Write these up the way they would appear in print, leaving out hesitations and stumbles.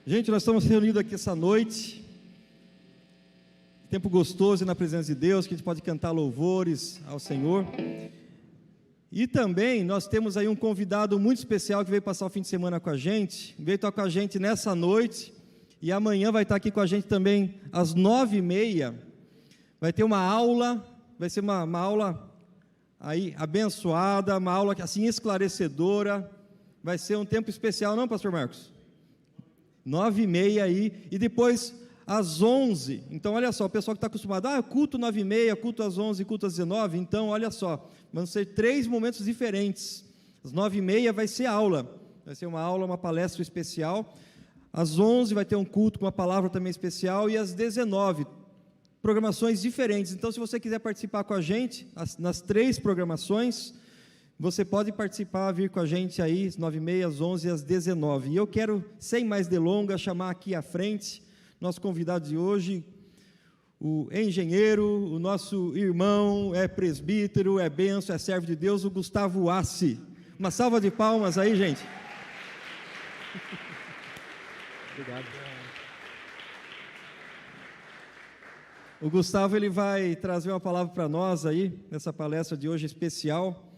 Gente, nós estamos reunidos aqui essa noite, tempo gostoso na presença de Deus, que a gente pode cantar louvores ao Senhor. E também nós temos aí um convidado muito especial que veio passar o fim de semana com a gente, veio estar com a gente nessa noite, e amanhã vai estar aqui com a gente também às 9h30, vai ter uma aula, vai ser uma aula aí abençoada, uma aula assim esclarecedora, vai ser um tempo especial, não, pastor Marcos? 9h30 aí, e depois às 11h, então olha só, o pessoal que está acostumado, culto 9h30, culto às 11h, culto às 19h, então olha só, vão ser 3 momentos diferentes. Às 9h30 vai ser aula, vai ser uma aula, uma palestra especial, às 11h vai ter um culto com uma palavra também especial, e às 19h, programações diferentes. Então se você quiser participar com a gente, nas 3 programações, você pode participar, vir com a gente aí, às 9h30, às 11h e às 19h. E eu quero, sem mais delongas, chamar aqui à frente, nosso convidado de hoje, o engenheiro, o nosso irmão, é presbítero, é bênção, é servo de Deus, o Gustavo Assi. Uma salva de palmas aí, gente. Obrigado. O Gustavo, ele vai trazer uma palavra para nós aí, nessa palestra de hoje especial,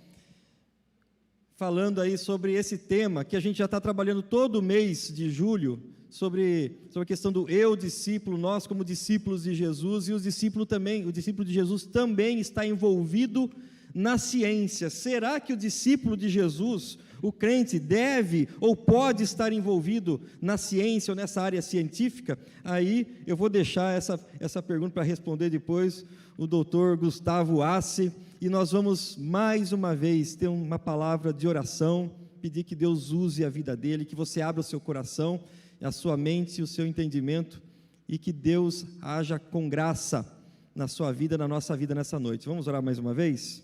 falando aí sobre esse tema que a gente já está trabalhando todo mês de julho, sobre a questão do eu discípulo, nós como discípulos de Jesus, e o discípulo de Jesus também está envolvido na ciência. Será que o discípulo de Jesus, o crente, deve ou pode estar envolvido na ciência ou nessa área científica? Aí eu vou deixar essa pergunta para responder depois o doutor Gustavo Assi, e nós vamos mais uma vez ter uma palavra de oração, pedir que Deus use a vida dele, que você abra o seu coração, a sua mente, o seu entendimento, e que Deus haja com graça na sua vida, na nossa vida nessa noite. Vamos orar mais uma vez?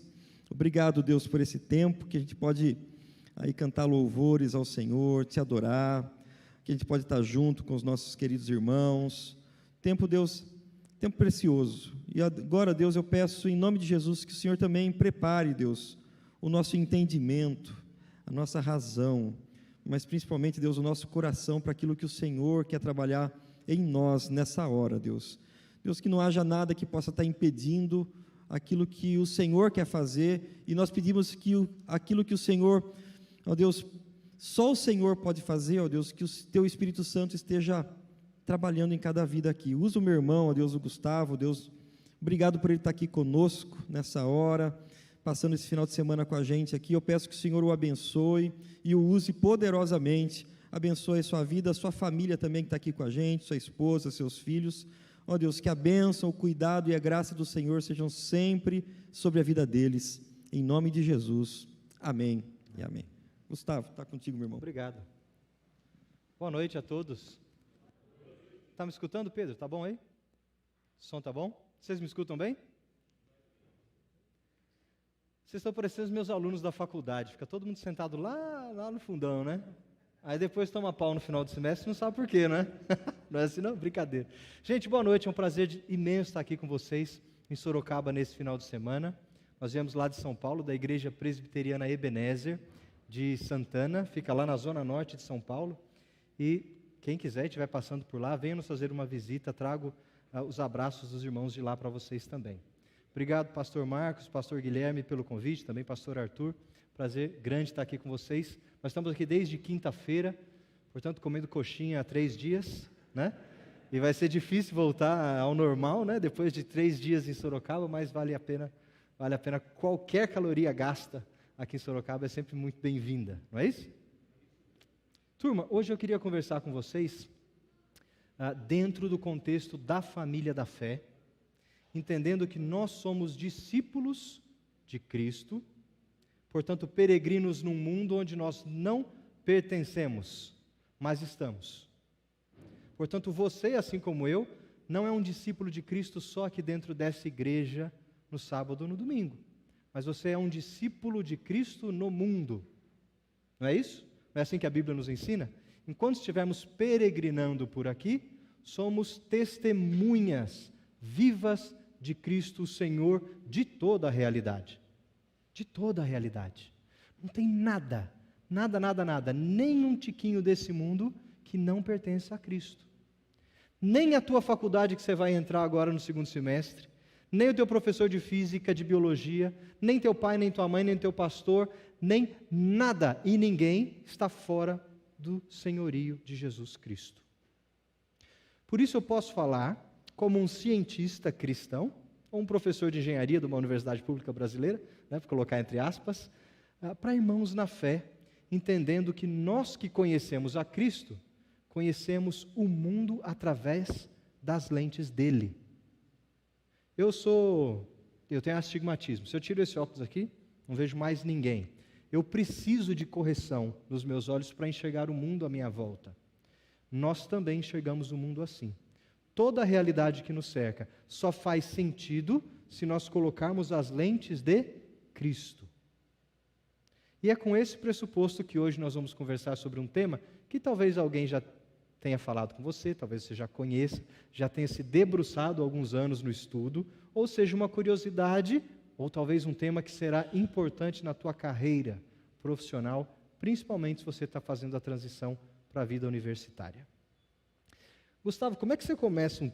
Obrigado, Deus, por esse tempo, que a gente pode aí cantar louvores ao Senhor, te adorar, que a gente pode estar junto com os nossos queridos irmãos. Tempo, Deus, tempo precioso. E agora, Deus, eu peço em nome de Jesus que o Senhor também prepare, Deus, o nosso entendimento, a nossa razão, mas principalmente, Deus, o nosso coração para aquilo que o Senhor quer trabalhar em nós nessa hora, Deus. Deus, que não haja nada que possa estar impedindo aquilo que o Senhor quer fazer, e nós pedimos que aquilo que o Senhor, ó Deus, só o Senhor pode fazer, ó Deus, que o Teu Espírito Santo esteja trabalhando em cada vida aqui. Usa o meu irmão, ó Deus, o Gustavo, Deus, obrigado por ele estar aqui conosco nessa hora, passando esse final de semana com a gente aqui. Eu peço que o Senhor o abençoe e o use poderosamente, abençoe a sua vida, a sua família também que está aqui com a gente, sua esposa, seus filhos. Ó Deus, que a bênção, o cuidado e a graça do Senhor sejam sempre sobre a vida deles, em nome de Jesus, amém e amém. Gustavo, está contigo, meu irmão. Obrigado. Boa noite a todos. Está me escutando, Pedro? Está bom aí? O som está bom? Vocês me escutam bem? Vocês estão parecendo os meus alunos da faculdade, fica todo mundo sentado lá no fundão, né? Aí depois toma pau no final do semestre, não sabe por quê, né? Não é assim não? Brincadeira. Gente, boa noite, é um prazer imenso estar aqui com vocês em Sorocaba nesse final de semana. Nós viemos lá de São Paulo, da Igreja Presbiteriana Ebenezer, de Santana, fica lá na zona norte de São Paulo, e quem quiser, estiver passando por lá, venha nos fazer uma visita, trago os abraços dos irmãos de lá para vocês também. Obrigado, pastor Marcos, pastor Guilherme, pelo convite, também pastor Arthur, prazer grande estar aqui com vocês. Nós estamos aqui desde quinta-feira, portanto, comendo coxinha há 3 dias, né? E vai ser difícil voltar ao normal, né? Depois de 3 dias em Sorocaba, mas vale a pena qualquer caloria gasta aqui em Sorocaba, é sempre muito bem-vinda, não é isso? Turma, hoje eu queria conversar com vocês dentro do contexto da família da fé, entendendo que nós somos discípulos de Cristo, portanto, peregrinos num mundo onde nós não pertencemos, mas estamos. Portanto, você, assim como eu, não é um discípulo de Cristo só aqui dentro dessa igreja no sábado ou no domingo, mas você é um discípulo de Cristo no mundo. Não é isso? Não é assim que a Bíblia nos ensina? Enquanto estivermos peregrinando por aqui, somos testemunhas vivas de Cristo Senhor de toda a realidade. De toda a realidade. Não tem nada, nem um tiquinho desse mundo que não pertence a Cristo. Nem a tua faculdade que você vai entrar agora no segundo semestre, nem o teu professor de física, de biologia, nem teu pai, nem tua mãe, nem teu pastor, nem nada e ninguém está fora do senhorio de Jesus Cristo. Por isso eu posso falar, como um cientista cristão, ou um professor de engenharia de uma universidade pública brasileira, né, para colocar entre aspas, para irmãos na fé, entendendo que nós que conhecemos a Cristo, conhecemos o mundo através das lentes dele. Eu tenho astigmatismo. Se eu tiro esse óculos aqui, não vejo mais ninguém. Eu preciso de correção nos meus olhos para enxergar o mundo à minha volta. Nós também enxergamos o mundo assim. Toda a realidade que nos cerca só faz sentido se nós colocarmos as lentes de Cristo. E é com esse pressuposto que hoje nós vamos conversar sobre um tema que talvez alguém já tenha falado com você, talvez você já conheça, já tenha se debruçado há alguns anos no estudo, ou seja, uma curiosidade, ou talvez um tema que será importante na tua carreira profissional, principalmente se você está fazendo a transição para a vida universitária. Gustavo, como é que você começa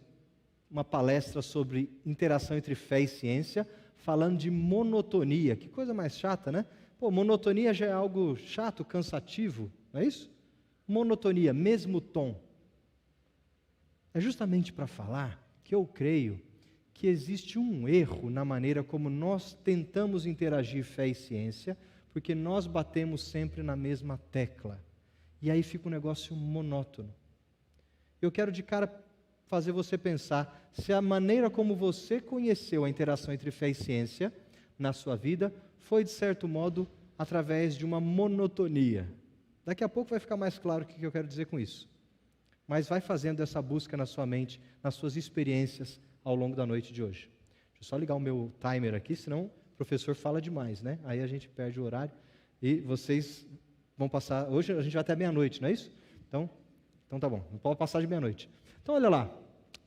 uma palestra sobre interação entre fé e ciência, falando de monotonia? Que coisa mais chata, né? Pô, monotonia já é algo chato, cansativo, não é isso? Monotonia, mesmo tom. É justamente para falar que eu creio que existe um erro na maneira como nós tentamos interagir fé e ciência, porque nós batemos sempre na mesma tecla. E aí fica um negócio monótono. Eu quero de cara fazer você pensar se a maneira como você conheceu a interação entre fé e ciência na sua vida foi, de certo modo, através de uma monotonia. Daqui a pouco vai ficar mais claro o que eu quero dizer com isso. Mas vai fazendo essa busca na sua mente, nas suas experiências ao longo da noite de hoje. Deixa eu só ligar o meu timer aqui, senão o professor fala demais, né? Aí a gente perde o horário e vocês vão passar... Hoje a gente vai até meia-noite, não é isso? Então tá bom, não pode passar de meia-noite. Então olha lá,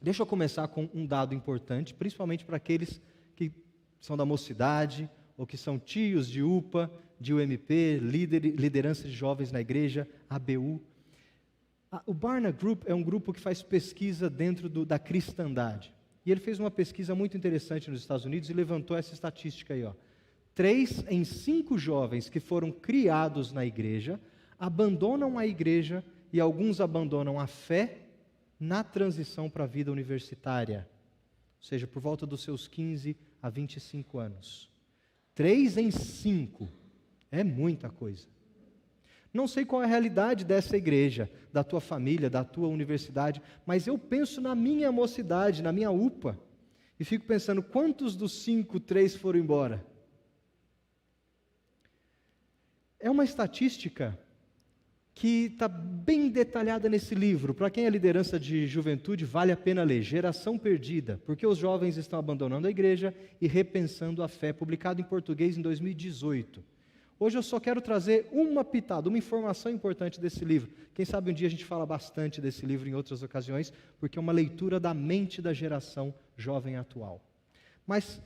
deixa eu começar com um dado importante, principalmente para aqueles que são da mocidade, ou que são tios de UPA, de UMP, liderança de jovens na igreja, ABU. O Barna Group é um grupo que faz pesquisa dentro da cristandade. E ele fez uma pesquisa muito interessante nos Estados Unidos e levantou essa estatística aí, ó. 3 em 5 jovens que foram criados na igreja abandonam a igreja e alguns abandonam a fé na transição para a vida universitária. Ou seja, por volta dos seus 15 a 25 anos. 3 em 5. É muita coisa. Não sei qual é a realidade dessa igreja, da tua família, da tua universidade, mas eu penso na minha mocidade, na minha UPA, e fico pensando, quantos dos 5, 3 foram embora? É uma estatística que está bem detalhada nesse livro. Para quem é liderança de juventude, vale a pena ler. Geração Perdida, porque os jovens estão abandonando a igreja e repensando a fé, publicado em português em 2018. Hoje eu só quero trazer uma pitada, uma informação importante desse livro. Quem sabe um dia a gente fala bastante desse livro em outras ocasiões, porque é uma leitura da mente da geração jovem atual. Mas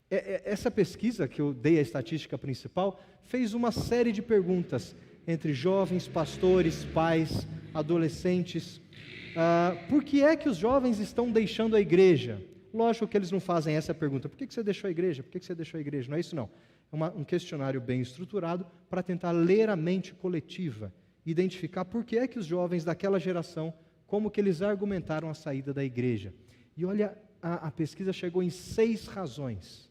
essa pesquisa, que eu dei a estatística principal, fez uma série de perguntas entre jovens, pastores, pais, adolescentes. Por que é que os jovens estão deixando a igreja? Lógico que eles não fazem essa pergunta. Por que você deixou a igreja? Por que você deixou a igreja? Não é isso não. É um questionário bem estruturado para tentar ler a mente coletiva, identificar por que é que os jovens daquela geração, como que eles argumentaram a saída da igreja. E olha, a pesquisa chegou em 6 razões.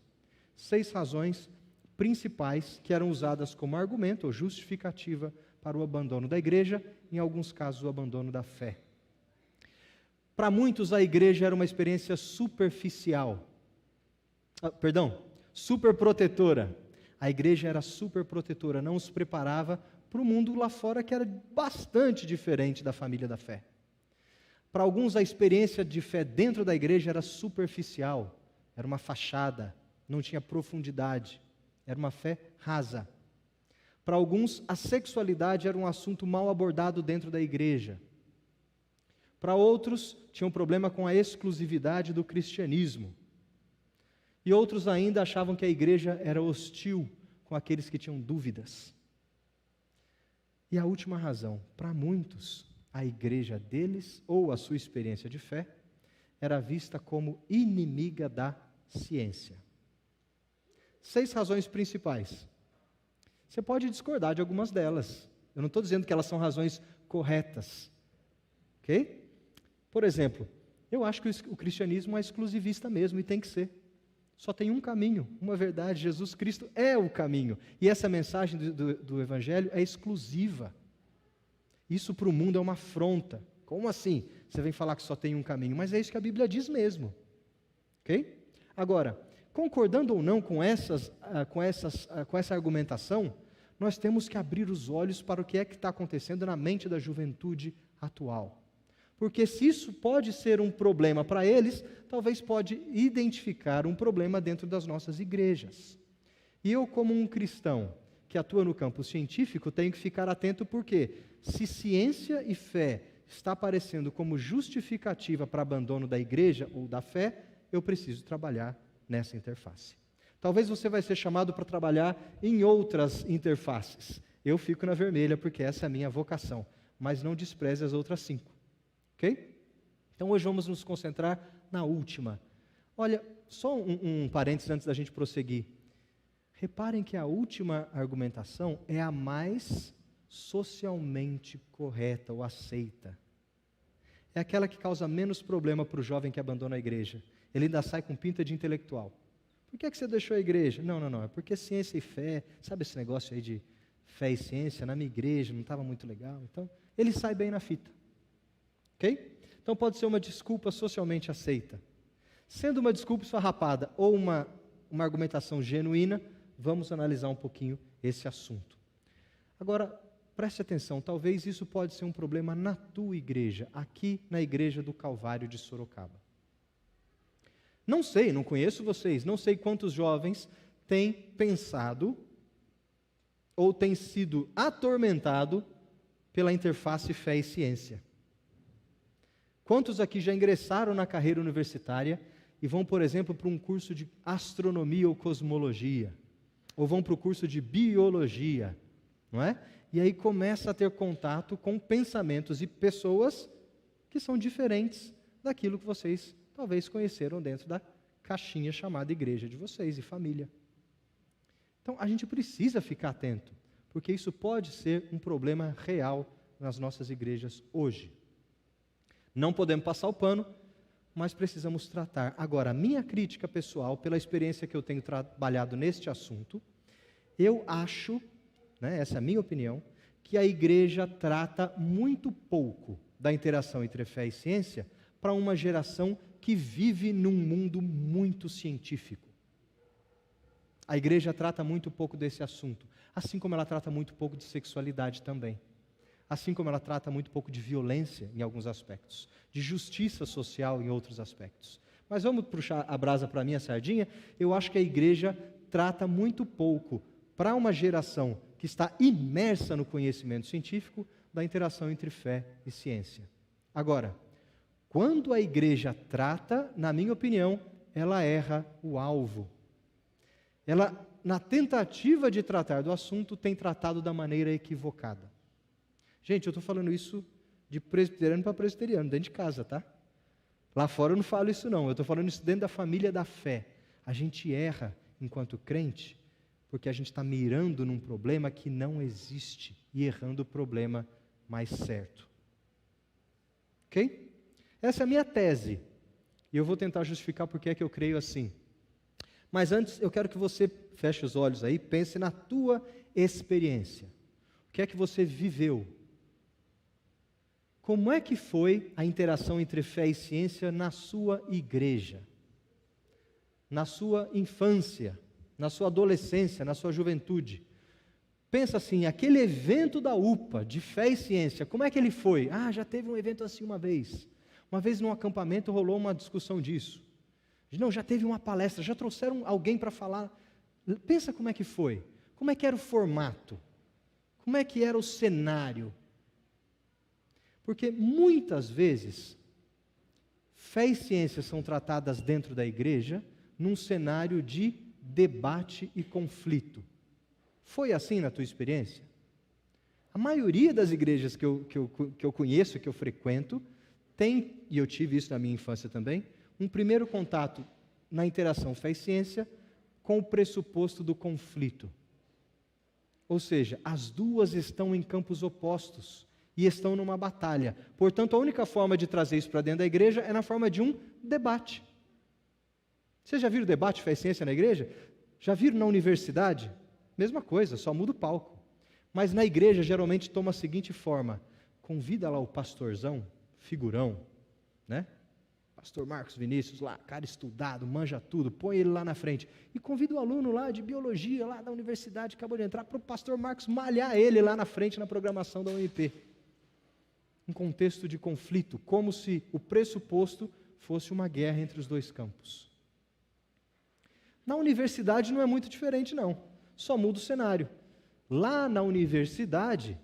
6 razões principais que eram usadas como argumento ou justificativa para o abandono da igreja, em alguns casos o abandono da fé. Para muitos a igreja era uma experiência superficial. Super protetora. A igreja era super protetora, não os preparava para o mundo lá fora que era bastante diferente da família da fé. Para alguns a experiência de fé dentro da igreja era superficial, era uma fachada, não tinha profundidade, era uma fé rasa. Para alguns a sexualidade era um assunto mal abordado dentro da igreja. Para outros tinham problema com a exclusividade do cristianismo. E outros ainda achavam que a igreja era hostil com aqueles que tinham dúvidas. E a última razão, para muitos, a igreja deles, ou a sua experiência de fé, era vista como inimiga da ciência. 6 razões principais. Você pode discordar de algumas delas. Eu não estou dizendo que elas são razões corretas. Ok? Por exemplo, eu acho que o cristianismo é exclusivista mesmo, e tem que ser. Só tem um caminho, uma verdade, Jesus Cristo é o caminho. E essa mensagem do Evangelho é exclusiva. Isso para o mundo é uma afronta. Como assim? Você vem falar que só tem um caminho, mas é isso que a Bíblia diz mesmo. Ok? Agora, concordando ou não com essa argumentação, nós temos que abrir os olhos para o que é que está acontecendo na mente da juventude atual. Porque se isso pode ser um problema para eles, talvez pode identificar um problema dentro das nossas igrejas. E eu, como um cristão que atua no campo científico, tenho que ficar atento porque se ciência e fé está aparecendo como justificativa para abandono da igreja ou da fé, eu preciso trabalhar nessa interface. Talvez você vai ser chamado para trabalhar em outras interfaces. Eu fico na vermelha porque essa é a minha vocação, mas não despreze as outras 5. Ok? Então hoje vamos nos concentrar na última. Olha, só um parênteses antes da gente prosseguir. Reparem que a última argumentação é a mais socialmente correta ou aceita. É aquela que causa menos problema para o jovem que abandona a igreja. Ele ainda sai com pinta de intelectual. Por que é que você deixou a igreja? Não, é porque ciência e fé, sabe esse negócio aí de fé e ciência, na minha igreja não estava muito legal. Então, ele sai bem na fita. Ok? Então pode ser uma desculpa socialmente aceita. Sendo uma desculpa esfarrapada ou uma argumentação genuína, vamos analisar um pouquinho esse assunto. Agora, preste atenção, talvez isso pode ser um problema na tua igreja, aqui na igreja do Calvário de Sorocaba. Não sei, não conheço vocês, não sei quantos jovens têm pensado ou têm sido atormentado pela interface fé e ciência. Quantos aqui já ingressaram na carreira universitária e vão, por exemplo, para um curso de astronomia ou cosmologia, ou vão para o curso de biologia, não é? E aí começa a ter contato com pensamentos e pessoas que são diferentes daquilo que vocês talvez conheceram dentro da caixinha chamada igreja de vocês e família. Então, a gente precisa ficar atento, porque isso pode ser um problema real nas nossas igrejas hoje. Não podemos passar o pano, mas precisamos tratar. Agora, a minha crítica pessoal, pela experiência que eu tenho trabalhado neste assunto, eu acho, essa é a minha opinião, que a igreja trata muito pouco da interação entre fé e ciência para uma geração que vive num mundo muito científico. A igreja trata muito pouco desse assunto, assim como ela trata muito pouco de sexualidade também. Assim como ela trata muito pouco de violência em alguns aspectos, de justiça social em outros aspectos. Mas vamos puxar a brasa para a minha sardinha, eu acho que a igreja trata muito pouco, para uma geração que está imersa no conhecimento científico, da interação entre fé e ciência. Agora, quando a igreja trata, na minha opinião, ela erra o alvo. Ela, na tentativa de tratar do assunto, tem tratado da maneira equivocada. Gente, eu estou falando isso de presbiteriano para presbiteriano, dentro de casa, tá? Lá fora eu não falo isso não, eu estou falando isso dentro da família da fé. A gente erra enquanto crente, porque a gente está mirando num problema que não existe e errando o problema mais certo. Ok? Essa é a minha tese, e eu vou tentar justificar porque é que eu creio assim. Mas antes, eu quero que você feche os olhos aí, pense na tua experiência. O que é que você viveu? Como é que foi a interação entre fé e ciência na sua igreja? Na sua infância, na sua adolescência, na sua juventude? Pensa assim, aquele evento da UPA, de fé e ciência, como é que ele foi? Ah, já teve um evento assim uma vez. Uma vez num acampamento rolou uma discussão disso. Não, já teve uma palestra, já trouxeram alguém para falar. Pensa como é que foi. Como é que era o formato? Como é que era o cenário? Porque muitas vezes, fé e ciência são tratadas dentro da igreja num cenário de debate e conflito. Foi assim na tua experiência? A A maioria das igrejas que eu conheço, que eu frequento, tem, e eu tive isso na minha infância também, um primeiro contato na interação fé e ciência com o pressuposto do conflito. Ou seja, as duas estão em campos opostos e estão numa batalha. Portanto, a única forma de trazer isso para dentro da igreja é na forma de um debate. Vocês já viram debate fé e ciência na igreja? Já viram na universidade? Mesma coisa, só muda o palco. Mas na igreja geralmente toma a seguinte forma: convida lá o pastorzão, figurão, né? Pastor Marcos Vinícius lá, cara estudado, manja tudo, põe ele lá na frente. E convida o aluno lá de biologia, lá da universidade, acabou de entrar, para o pastor Marcos malhar ele lá na frente na programação da UNP. Um contexto de conflito, como se o pressuposto fosse uma guerra entre os dois campos. Na universidade não é muito diferente não, só muda o cenário. Lá na universidade,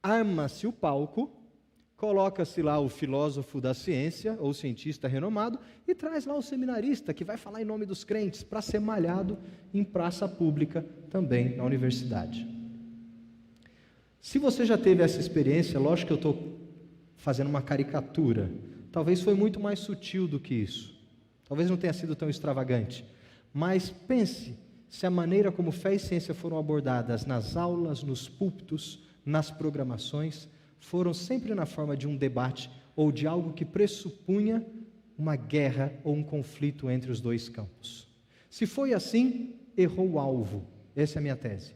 arma-se o palco, coloca-se lá o filósofo da ciência, ou cientista renomado, e traz lá o seminarista, que vai falar em nome dos crentes, para ser malhado em praça pública também na universidade. Se você já teve essa experiência, lógico que eu estou fazendo uma caricatura, talvez foi muito mais sutil do que isso, talvez não tenha sido tão extravagante, mas pense se a maneira como fé e ciência foram abordadas nas aulas, nos púlpitos, nas programações, foram sempre na forma de um debate ou de algo que pressupunha uma guerra ou um conflito entre os dois campos. Se foi assim, errou o alvo. Essa é a minha tese.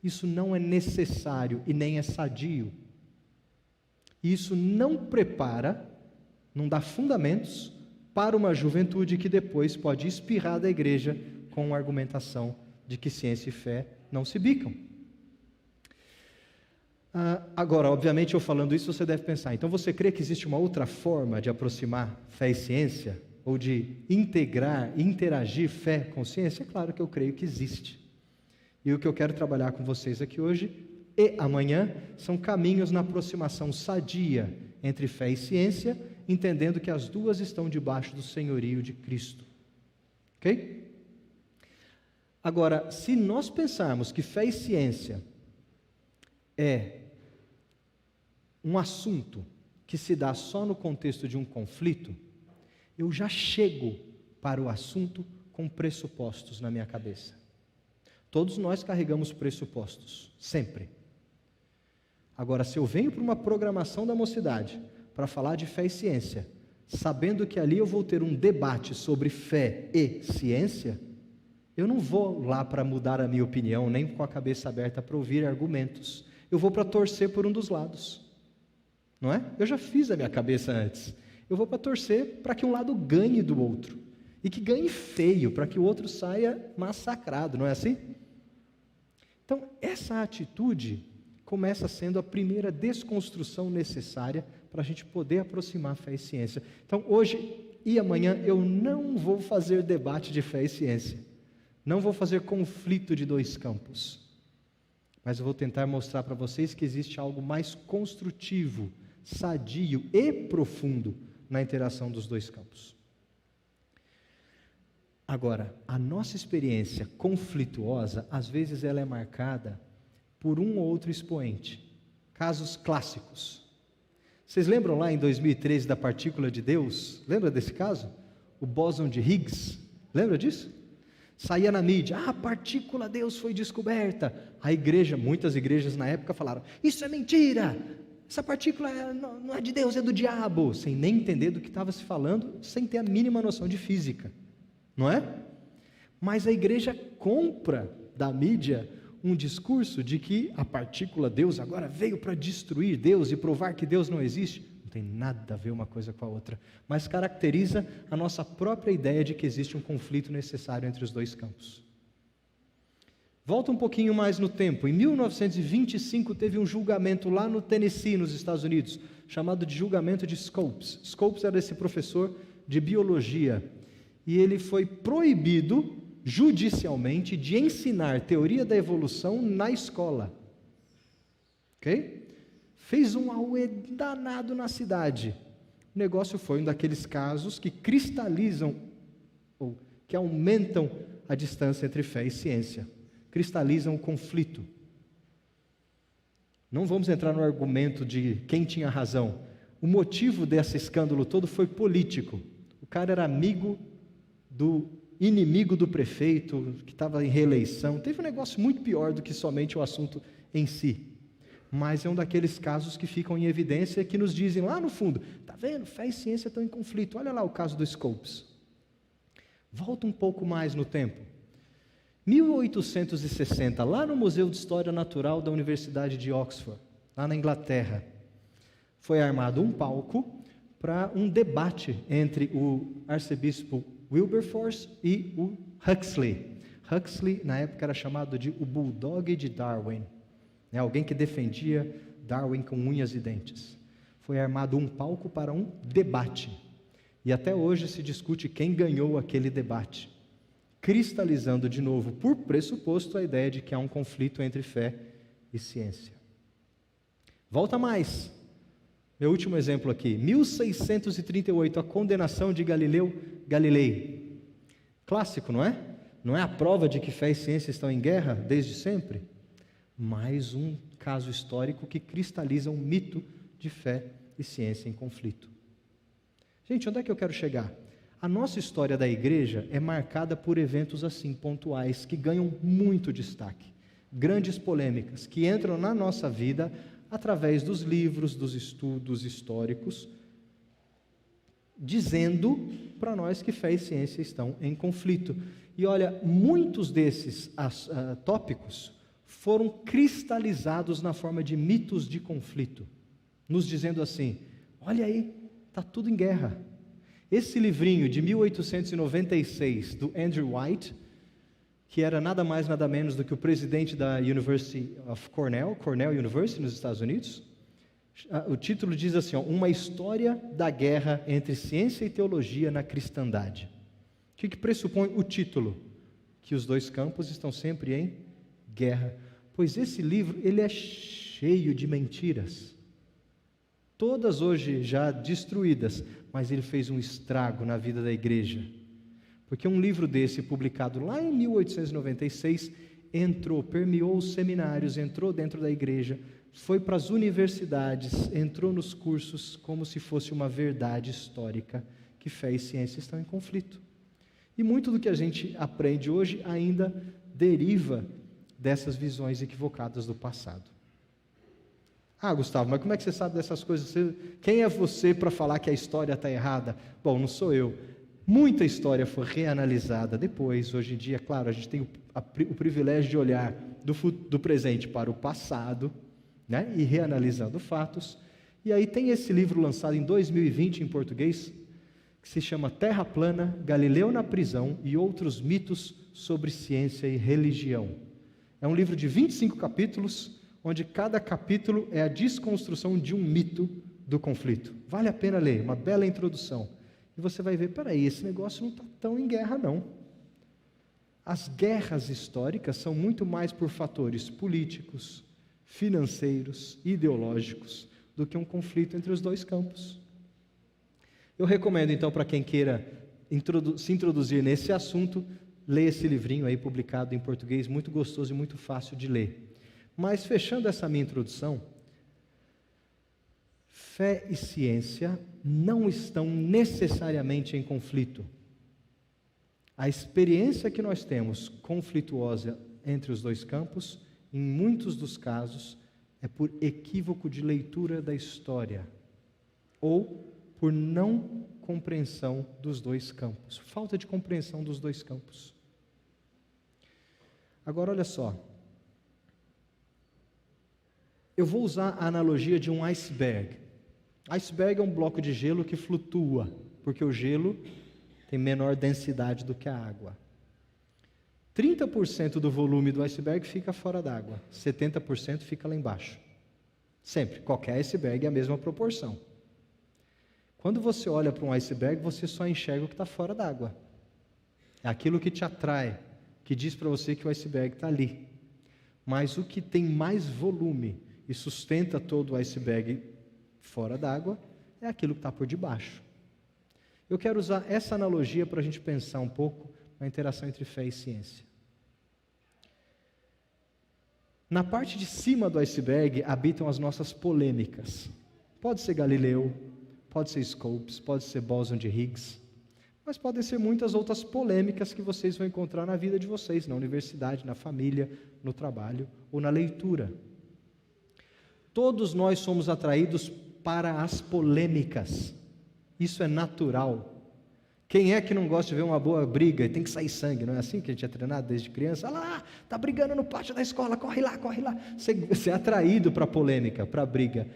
Isso não é necessário e nem é sadio. Isso não prepara, não dá fundamentos para uma juventude que depois pode espirrar da igreja com a argumentação de que ciência e fé não se bicam. Agora, obviamente, eu falando isso, você deve pensar, então você crê que existe uma outra forma de aproximar fé e ciência? Ou de integrar, interagir fé com ciência? É claro que eu creio que existe. E o que eu quero trabalhar com vocês aqui hoje e amanhã são caminhos na aproximação sadia entre fé e ciência, entendendo que as duas estão debaixo do senhorio de Cristo. Ok? Agora, se nós pensarmos que fé e ciência é um assunto que se dá só no contexto de um conflito, eu já chego para o assunto com pressupostos na minha cabeça. Todos nós carregamos pressupostos, sempre. Agora, se eu venho para uma programação da mocidade para falar de fé e ciência, sabendo que ali eu vou ter um debate sobre fé e ciência, eu não vou lá para mudar a minha opinião, nem com a cabeça aberta para ouvir argumentos. Eu vou para torcer por um dos lados, não é? Eu já fiz a minha cabeça antes. Eu vou para torcer para que um lado ganhe do outro, e que ganhe feio, para que o outro saia massacrado, não é assim? Então, essa atitude começa sendo a primeira desconstrução necessária para a gente poder aproximar fé e ciência. Então, hoje e amanhã eu não vou fazer debate de fé e ciência, não vou fazer conflito de dois campos, mas eu vou tentar mostrar para vocês que existe algo mais construtivo, sadio e profundo na interação dos dois campos. Agora, a nossa experiência conflituosa, às vezes ela é marcada por um ou outro expoente. Casos clássicos. Vocês lembram lá em 2013 da partícula de Deus? Lembra desse caso? O bóson de Higgs. Lembra disso? Saía na mídia, a partícula Deus foi descoberta. A igreja, muitas igrejas na época falaram, isso é mentira, essa partícula não é de Deus, é do diabo, sem nem entender do que estava se falando, sem ter a mínima noção de física, não é? Mas a igreja compra da mídia um discurso de que a partícula Deus agora veio para destruir Deus e provar que Deus não existe. Não tem nada a ver uma coisa com a outra, mas caracteriza a nossa própria ideia de que existe um conflito necessário entre os dois campos. Volta um pouquinho mais no tempo. Em 1925 teve um julgamento lá no Tennessee, nos Estados Unidos, chamado de julgamento de Scopes. Scopes era esse professor de biologia, e ele foi proibido judicialmente de ensinar teoria da evolução na escola. Ok? Fez um auê danado na cidade. O negócio foi um daqueles casos que cristalizam, ou que aumentam a distância entre fé e ciência. Cristalizam o conflito. Não vamos entrar no argumento de quem tinha razão. O motivo desse escândalo todo foi político. O cara era inimigo do prefeito, que estava em reeleição. Teve um negócio muito pior do que somente o assunto em si. Mas é um daqueles casos que ficam em evidência, que nos dizem lá no fundo, está vendo, fé e ciência estão em conflito. Olha lá o caso do Scopes. Volta um pouco mais no tempo. 1860, lá no Museu de História Natural da Universidade de Oxford, lá na Inglaterra, foi armado um palco para um debate entre o arcebispo Wilberforce e o Huxley. Huxley, na época, era chamado de o Bulldog de Darwin, alguém que defendia Darwin com unhas e dentes. Foi armado um palco para um debate. E até hoje se discute quem ganhou aquele debate, cristalizando de novo, por pressuposto, a ideia de que há um conflito entre fé e ciência. Volta mais. Meu último exemplo aqui, 1638, a condenação de Galileu Galilei. Clássico, não é? Não é a prova de que fé e ciência estão em guerra desde sempre? Mais um caso histórico que cristaliza um mito de fé e ciência em conflito. Gente, onde é que eu quero chegar? A nossa história da igreja é marcada por eventos assim, pontuais, que ganham muito destaque. Grandes polêmicas, que entram na nossa vida através dos livros, dos estudos históricos, dizendo para nós que fé e ciência estão em conflito. E olha, muitos desses tópicos foram cristalizados na forma de mitos de conflito, nos dizendo assim, olha aí, está tudo em guerra. Esse livrinho de 1896, do Andrew White, que era nada mais nada menos do que o presidente da University of Cornell University, nos Estados Unidos, o título diz assim, uma história da guerra entre ciência e teologia na cristandade. O que pressupõe o título? Que os dois campos estão sempre em guerra. Pois esse livro, ele é cheio de mentiras. Todas hoje já destruídas, mas ele fez um estrago na vida da igreja. Porque um livro desse, publicado lá em 1896, permeou os seminários, entrou dentro da igreja, foi para as universidades, entrou nos cursos como se fosse uma verdade histórica, que fé e ciência estão em conflito. E muito do que a gente aprende hoje ainda deriva dessas visões equivocadas do passado. Ah, Gustavo, mas como é que você sabe dessas coisas? Quem é você para falar que a história está errada? Bom, não sou eu. Muita história foi reanalisada depois. Hoje em dia, claro, a gente tem o privilégio de olhar do presente para o passado, né? E reanalisando fatos. E aí tem esse livro lançado em 2020 em português, que se chama Terra Plana, Galileu na Prisão e Outros Mitos sobre Ciência e Religião. É um livro de 25 capítulos, onde cada capítulo é a desconstrução de um mito do conflito. Vale a pena ler, uma bela introdução. E você vai ver, peraí, esse negócio não está tão em guerra não. As guerras históricas são muito mais por fatores políticos, financeiros, ideológicos, do que um conflito entre os dois campos. Eu recomendo então para quem queira se introduzir nesse assunto, ler esse livrinho aí publicado em português, muito gostoso e muito fácil de ler. Mas fechando essa minha introdução, fé e ciência não estão necessariamente em conflito. A experiência que nós temos conflituosa entre os dois campos, em muitos dos casos, é por equívoco de leitura da história, ou por não compreensão dos dois campos, falta de compreensão dos dois campos. Agora, olha só. Eu vou usar a analogia de um iceberg. Iceberg é um bloco de gelo que flutua, porque o gelo tem menor densidade do que a água. 30% do volume do iceberg fica fora d'água, 70% fica lá embaixo. Sempre, qualquer iceberg é a mesma proporção. Quando você olha para um iceberg, você só enxerga o que está fora d'água. É aquilo que te atrai, que diz para você que o iceberg está ali. Mas o que tem mais volume e sustenta todo o iceberg fora d'água é aquilo que está por debaixo. Eu quero usar essa analogia para a gente pensar um pouco na interação entre fé e ciência. Na parte de cima do iceberg habitam as nossas polêmicas. Pode ser Galileu, pode ser Scopes, pode ser bóson de Higgs, mas podem ser muitas outras polêmicas que vocês vão encontrar na vida de vocês, na universidade, na família, no trabalho ou na leitura. Todos nós somos atraídos para as polêmicas. Isso é natural. Quem é que não gosta de ver uma boa briga e tem que sair sangue? Não é assim que a gente é treinado desde criança? Olha lá, está brigando no pátio da escola, corre lá, corre lá. Você é atraído para a polêmica, para a briga.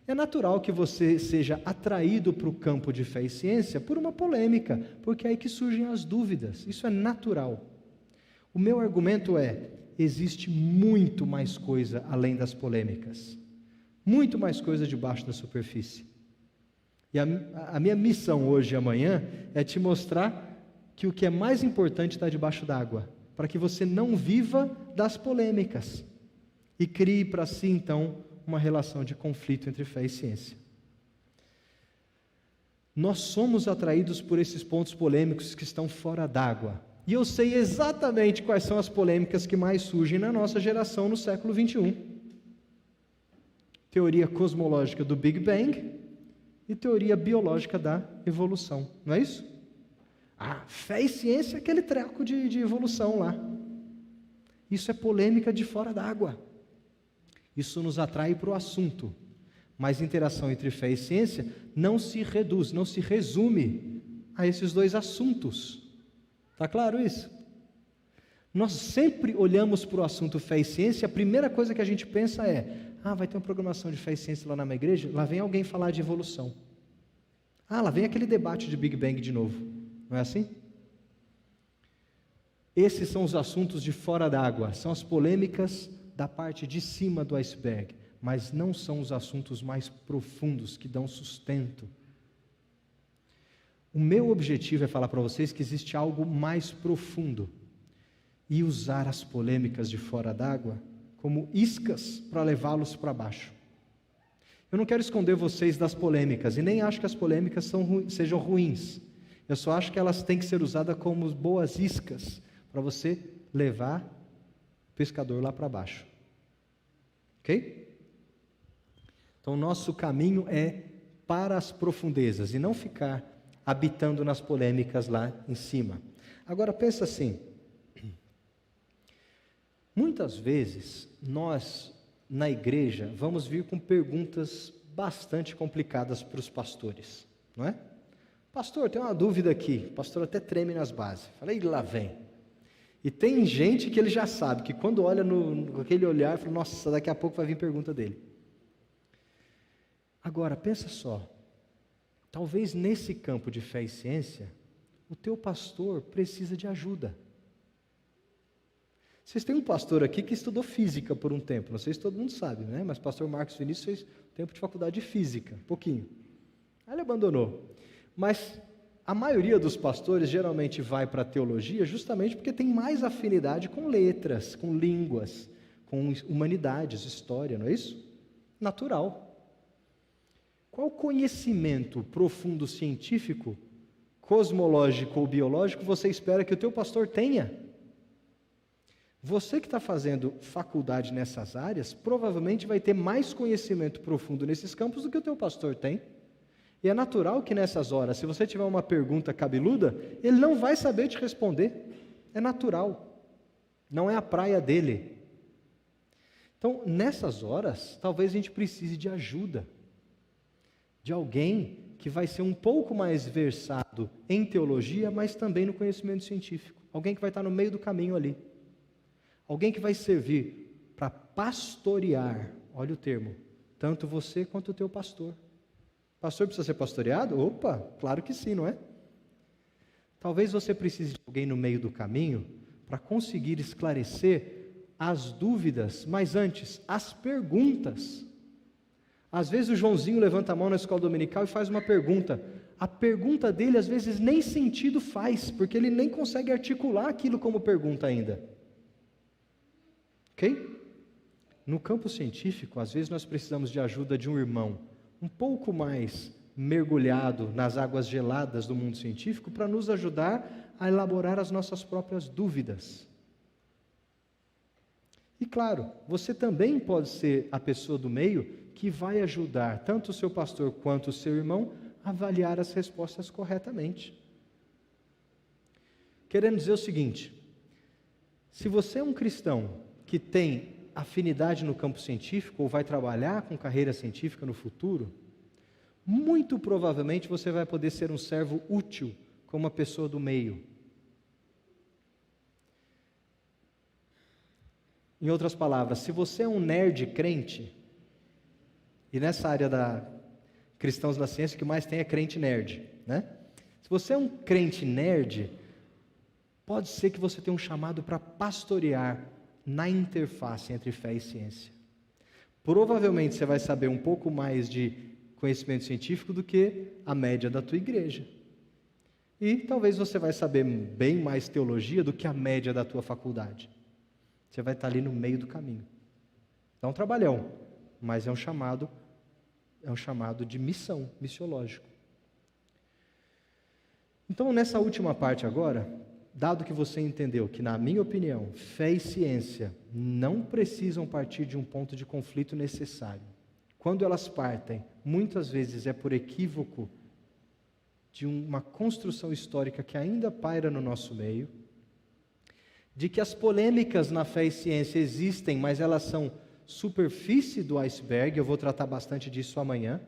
É natural que você seja atraído para o campo de fé e ciência por uma polêmica, porque é aí que surgem as dúvidas. Isso é natural. O meu argumento é: existe muito mais coisa além das polêmicas. Muito mais coisa debaixo da superfície. E a minha missão hoje e amanhã é te mostrar que o que é mais importante está debaixo d'água, para que você não viva das polêmicas e crie para si, então, uma relação de conflito entre fé e ciência. Nós somos atraídos por esses pontos polêmicos que estão fora d'água. E eu sei exatamente quais são as polêmicas que mais surgem na nossa geração no século 21. Teoria cosmológica do Big Bang e teoria biológica da evolução, não é isso? Fé e ciência é aquele treco de evolução lá. Isso é polêmica de fora d'água. Isso nos atrai para o assunto, mas interação entre fé e ciência não se reduz, não se resume a esses dois assuntos. Está claro isso? Nós sempre olhamos para o assunto fé e ciência, a primeira coisa que a gente pensa é: vai ter uma programação de fé e ciência lá na minha igreja, lá vem alguém falar de evolução. Lá vem aquele debate de Big Bang de novo. Não é assim? Esses são os assuntos de fora d'água, são as polêmicas da parte de cima do iceberg, mas não são os assuntos mais profundos que dão sustento. O meu objetivo é falar para vocês que existe algo mais profundo e usar as polêmicas de fora d'água como iscas para levá-los para baixo. Eu não quero esconder vocês das polêmicas, e nem acho que as polêmicas sejam ruins. Eu só acho que elas têm que ser usadas como boas iscas para você levar o pescador lá para baixo. Ok? Então, o nosso caminho é para as profundezas, e não ficar habitando nas polêmicas lá em cima. Agora, pensa assim. Muitas vezes, nós, na igreja, vamos vir com perguntas bastante complicadas para os pastores, não é? Pastor, tem uma dúvida aqui. O pastor até treme nas bases. Falei, lá vem. E tem gente que ele já sabe, que quando olha com aquele olhar, fala, nossa, daqui a pouco vai vir pergunta dele. Agora, pensa só. Talvez nesse campo de fé e ciência, o teu pastor precisa de ajuda. Vocês têm um pastor aqui que estudou física por um tempo, não sei se todo mundo sabe, né? Mas o pastor Marcos Vinícius fez tempo de faculdade de física, um pouquinho. Aí ele abandonou. Mas a maioria dos pastores geralmente vai para a teologia justamente porque tem mais afinidade com letras, com línguas, com humanidades, história, não é isso? Natural. Qual conhecimento profundo científico, cosmológico ou biológico você espera que o teu pastor tenha? Você que está fazendo faculdade nessas áreas, provavelmente vai ter mais conhecimento profundo nesses campos do que o teu pastor tem. E é natural que nessas horas, se você tiver uma pergunta cabeluda, ele não vai saber te responder. É natural. Não é a praia dele. Então, nessas horas, talvez a gente precise de ajuda. De alguém que vai ser um pouco mais versado em teologia, mas também no conhecimento científico. Alguém que vai estar no meio do caminho ali. Alguém que vai servir para pastorear, olha o termo, tanto você quanto o teu pastor. Pastor precisa ser pastoreado? Opa, claro que sim, não é? Talvez você precise de alguém no meio do caminho para conseguir esclarecer as dúvidas, mas antes, as perguntas. Às vezes o Joãozinho levanta a mão na escola dominical e faz uma pergunta. A pergunta dele às vezes nem sentido faz, porque ele nem consegue articular aquilo como pergunta ainda. Ok? No campo científico, às vezes nós precisamos de ajuda de um irmão um pouco mais mergulhado nas águas geladas do mundo científico para nos ajudar a elaborar as nossas próprias dúvidas. E claro, você também pode ser a pessoa do meio que vai ajudar tanto o seu pastor quanto o seu irmão a avaliar as respostas corretamente. Querendo dizer o seguinte: se você é um cristão que tem afinidade no campo científico ou vai trabalhar com carreira científica no futuro, muito provavelmente você vai poder ser um servo útil como uma pessoa do meio. Em outras palavras, se você é um nerd crente, e nessa área da cristãos da ciência o que mais tem é crente nerd, né? Se você é um crente nerd, pode ser que você tenha um chamado para pastorear na interface entre fé e ciência. Provavelmente você vai saber um pouco mais de conhecimento científico do que a média da tua igreja. E talvez você vai saber bem mais teologia do que a média da tua faculdade. Você vai estar ali no meio do caminho. Dá um trabalhão, mas é um chamado de missão, missiológico. Então, nessa última parte agora, dado que você entendeu que, na minha opinião, fé e ciência não precisam partir de um ponto de conflito necessário. Quando elas partem, muitas vezes é por equívoco de uma construção histórica que ainda paira no nosso meio, de que as polêmicas na fé e ciência existem, mas elas são superfície do iceberg, eu vou tratar bastante disso amanhã,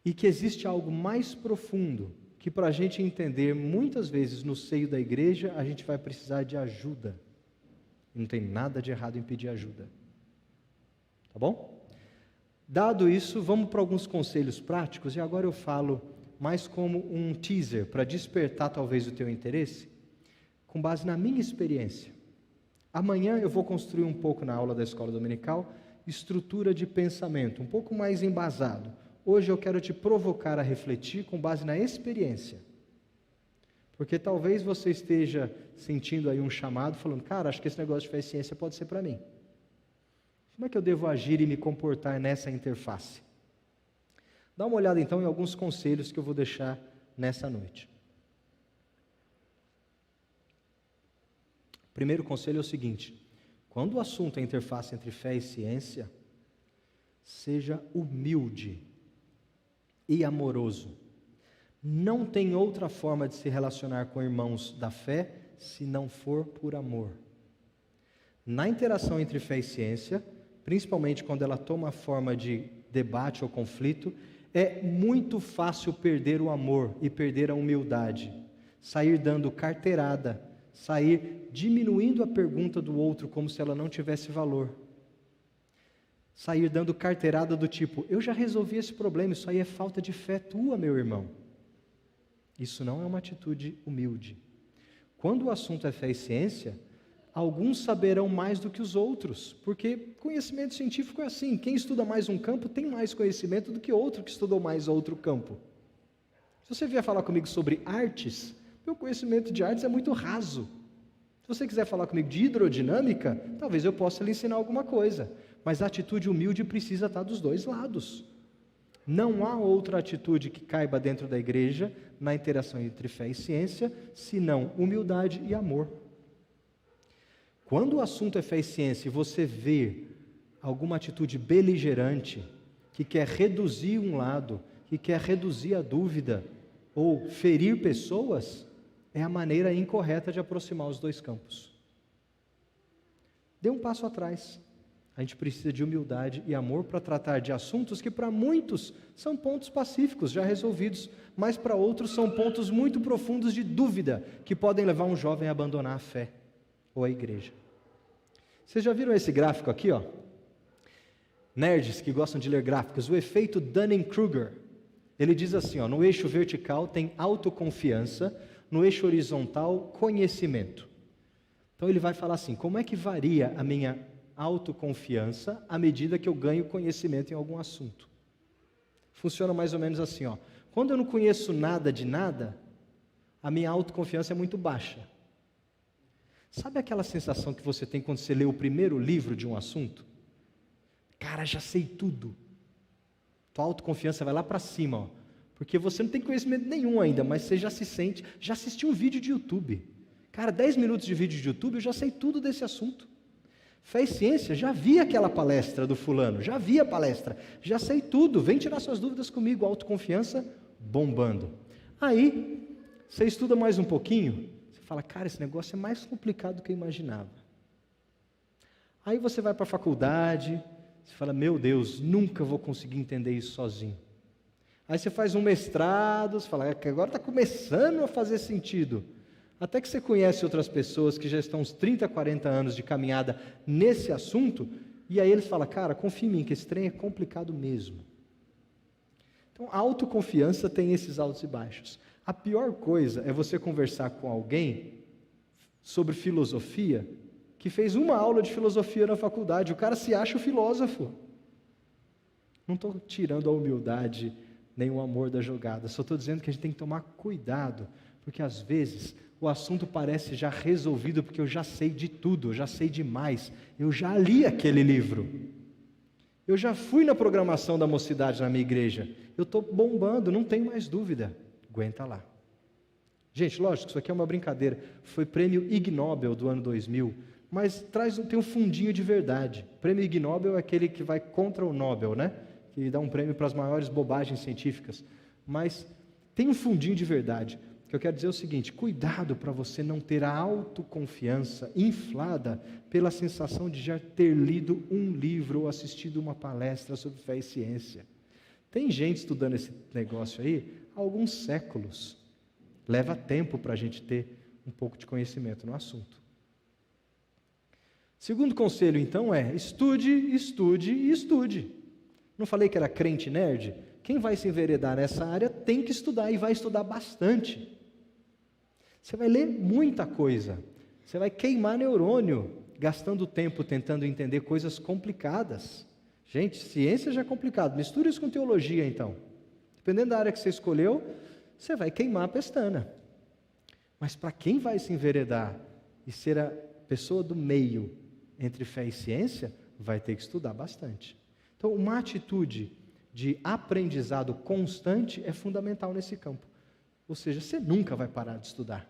e que existe algo mais profundo, que para a gente entender, muitas vezes no seio da igreja, a gente vai precisar de ajuda. Não tem nada de errado em pedir ajuda. Tá bom? Dado isso, vamos para alguns conselhos práticos, e agora eu falo mais como um teaser, para despertar talvez o teu interesse, com base na minha experiência. Amanhã eu vou construir um pouco na aula da escola dominical, estrutura de pensamento, um pouco mais embasado. Hoje eu quero te provocar a refletir com base na experiência. Porque talvez você esteja sentindo aí um chamado, falando, cara, acho que esse negócio de fé e ciência pode ser para mim. Como é que eu devo agir e me comportar nessa interface? Dá uma olhada então em alguns conselhos que eu vou deixar nessa noite. O primeiro conselho é o seguinte: quando o assunto é a interface entre fé e ciência, seja humilde e amoroso. Não tem outra forma de se relacionar com irmãos da fé se não for por amor. Na interação entre fé e ciência, principalmente quando ela toma a forma de debate ou conflito, é muito fácil perder o amor e perder a humildade, sair dando carteirada, sair diminuindo a pergunta do outro como se ela não tivesse valor. Sair dando carteirada do tipo, eu já resolvi esse problema, isso aí é falta de fé tua, meu irmão. Isso não é uma atitude humilde. Quando o assunto é fé e ciência, alguns saberão mais do que os outros, porque conhecimento científico é assim, quem estuda mais um campo tem mais conhecimento do que outro que estudou mais outro campo. Se você vier falar comigo sobre artes, meu conhecimento de artes é muito raso. Se você quiser falar comigo de hidrodinâmica, talvez eu possa lhe ensinar alguma coisa. Mas a atitude humilde precisa estar dos dois lados. Não há outra atitude que caiba dentro da igreja, na interação entre fé e ciência, senão humildade e amor. Quando o assunto é fé e ciência e você vê alguma atitude beligerante, que quer reduzir um lado, que quer reduzir a dúvida, ou ferir pessoas, é a maneira incorreta de aproximar os dois campos. Dê um passo atrás. A gente precisa de humildade e amor para tratar de assuntos que para muitos são pontos pacíficos, já resolvidos, mas para outros são pontos muito profundos de dúvida, que podem levar um jovem a abandonar a fé ou a igreja. Vocês já viram esse gráfico aqui, ó? Nerds que gostam de ler gráficos, o efeito Dunning-Kruger. Ele diz assim, ó, no eixo vertical tem autoconfiança, no eixo horizontal, conhecimento. Então ele vai falar assim, como é que varia a minha autoconfiança à medida que eu ganho conhecimento em algum assunto? Funciona mais ou menos assim, ó. Quando eu não conheço nada de nada, a minha autoconfiança é muito baixa. Sabe aquela sensação que você tem quando você lê o primeiro livro de um assunto? Cara, já sei tudo. Tua autoconfiança vai lá para cima, ó. Porque você não tem conhecimento nenhum ainda, mas você já se sente, já assistiu um vídeo de YouTube. Cara, 10 minutos de vídeo de YouTube, eu já sei tudo desse assunto. Fé e ciência, já vi aquela palestra do fulano, já vi a palestra, já sei tudo, vem tirar suas dúvidas comigo, autoconfiança bombando. Aí, você estuda mais um pouquinho, você fala, cara, esse negócio é mais complicado do que eu imaginava. Aí você vai para a faculdade, você fala, meu Deus, nunca vou conseguir entender isso sozinho. Aí você faz um mestrado, você fala, agora está começando a fazer sentido. Até que você conhece outras pessoas que já estão uns 30, 40 anos de caminhada nesse assunto, e aí eles falam, cara, confia em mim que esse trem é complicado mesmo. Então, a autoconfiança tem esses altos e baixos. A pior coisa é você conversar com alguém sobre filosofia, que fez uma aula de filosofia na faculdade, o cara se acha o filósofo. Não estou tirando a humildade, nem o amor da jogada, só estou dizendo que a gente tem que tomar cuidado, porque às vezes o assunto parece já resolvido, porque eu já sei de tudo, eu já sei demais, eu já li aquele livro, eu já fui na programação da mocidade na minha igreja, eu estou bombando, não tenho mais dúvida, aguenta lá. Gente, lógico, isso aqui é uma brincadeira, foi prêmio Ig Nobel do ano 2000, mas tem um fundinho de verdade. O prêmio Ig Nobel é aquele que vai contra o Nobel, né? Que dá um prêmio para as maiores bobagens científicas, mas tem um fundinho de verdade. O que eu quero dizer é o seguinte, cuidado para você não ter a autoconfiança inflada pela sensação de já ter lido um livro ou assistido uma palestra sobre fé e ciência. Tem gente estudando esse negócio aí há alguns séculos. Leva tempo para a gente ter um pouco de conhecimento no assunto. Segundo conselho, então, é estude, estude e estude. Não falei que era crente nerd? Quem vai se enveredar nessa área tem que estudar e vai estudar bastante. Você vai ler muita coisa, você vai queimar neurônio, gastando tempo tentando entender coisas complicadas. Gente, ciência já é complicado, mistura isso com teologia então. Dependendo da área que você escolheu, você vai queimar a pestana. Mas para quem vai se enveredar e ser a pessoa do meio entre fé e ciência, vai ter que estudar bastante. Então, uma atitude de aprendizado constante é fundamental nesse campo. Ou seja, você nunca vai parar de estudar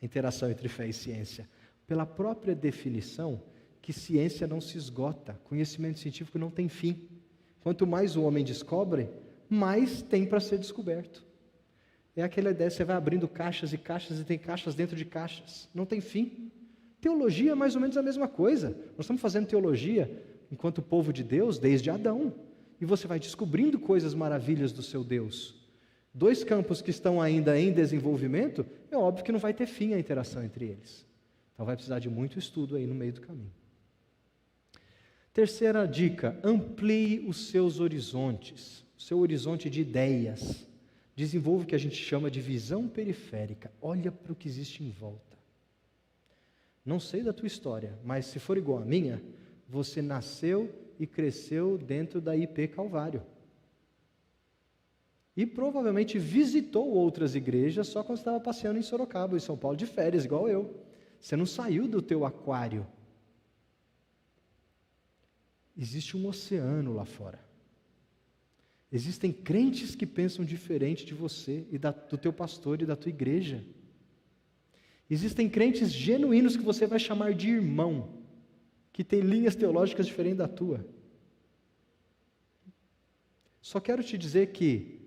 a interação entre fé e ciência. Pela própria definição, que ciência não se esgota, conhecimento científico não tem fim. Quanto mais o homem descobre, mais tem para ser descoberto. É aquela ideia, você vai abrindo caixas e caixas e tem caixas dentro de caixas, não tem fim. Teologia é mais ou menos a mesma coisa. Nós estamos fazendo teologia enquanto povo de Deus desde Adão. E você vai descobrindo coisas maravilhas do seu Deus. Dois campos que estão ainda em desenvolvimento, é óbvio que não vai ter fim a interação entre eles. Então vai precisar de muito estudo aí no meio do caminho. Terceira dica, amplie os seus horizontes, o seu horizonte de ideias. Desenvolva o que a gente chama de visão periférica. Olha para o que existe em volta. Não sei da tua história, mas se for igual à minha, você nasceu e cresceu dentro da IP Calvário. E provavelmente visitou outras igrejas só quando estava passeando em Sorocaba, em São Paulo, de férias, igual eu. Você não saiu do teu aquário. Existe um oceano lá fora. Existem crentes que pensam diferente de você e do teu pastor e da tua igreja. Existem crentes genuínos que você vai chamar de irmão, que tem linhas teológicas diferentes da tua. Só quero te dizer que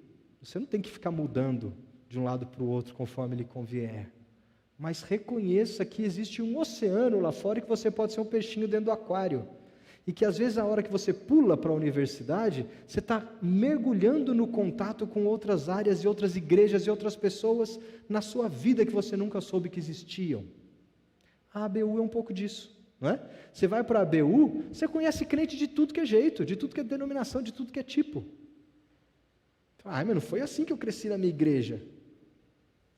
você não tem que ficar mudando de um lado para o outro conforme lhe convier, mas reconheça que existe um oceano lá fora e que você pode ser um peixinho dentro do aquário. E que às vezes a hora que você pula para a universidade, você está mergulhando no contato com outras áreas e outras igrejas e outras pessoas na sua vida que você nunca soube que existiam. A ABU é um pouco disso, não é? Você vai para a ABU, você conhece crente de tudo que é jeito, de tudo que é denominação, de tudo que é tipo. Mas não foi assim que eu cresci na minha igreja.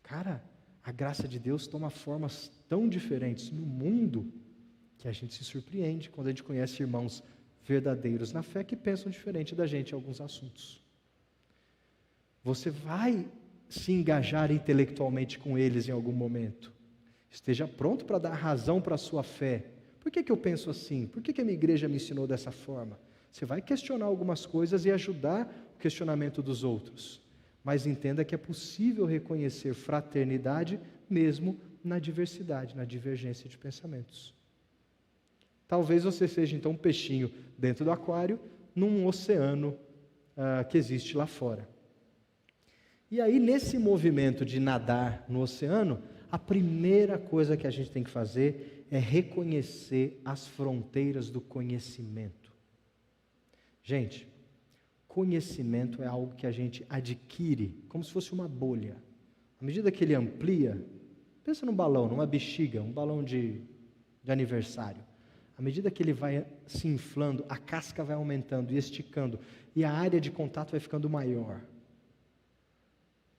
Cara, a graça de Deus toma formas tão diferentes no mundo que a gente se surpreende quando a gente conhece irmãos verdadeiros na fé que pensam diferente da gente em alguns assuntos. Você vai se engajar intelectualmente com eles em algum momento. Esteja pronto para dar razão para a sua fé. Por que eu penso assim? Por que a minha igreja me ensinou dessa forma? Você vai questionar algumas coisas e ajudar o questionamento dos outros. Mas entenda que é possível reconhecer fraternidade mesmo na diversidade, na divergência de pensamentos. Talvez você seja então um peixinho dentro do aquário, num oceano que existe lá fora. E aí, nesse movimento de nadar no oceano, a primeira coisa que a gente tem que fazer é reconhecer as fronteiras do conhecimento. Gente, conhecimento é algo que a gente adquire como se fosse uma bolha. À medida que ele amplia, pensa num balão, numa bexiga, um balão de aniversário. À medida que ele vai se inflando, a casca vai aumentando e esticando, e a área de contato vai ficando maior.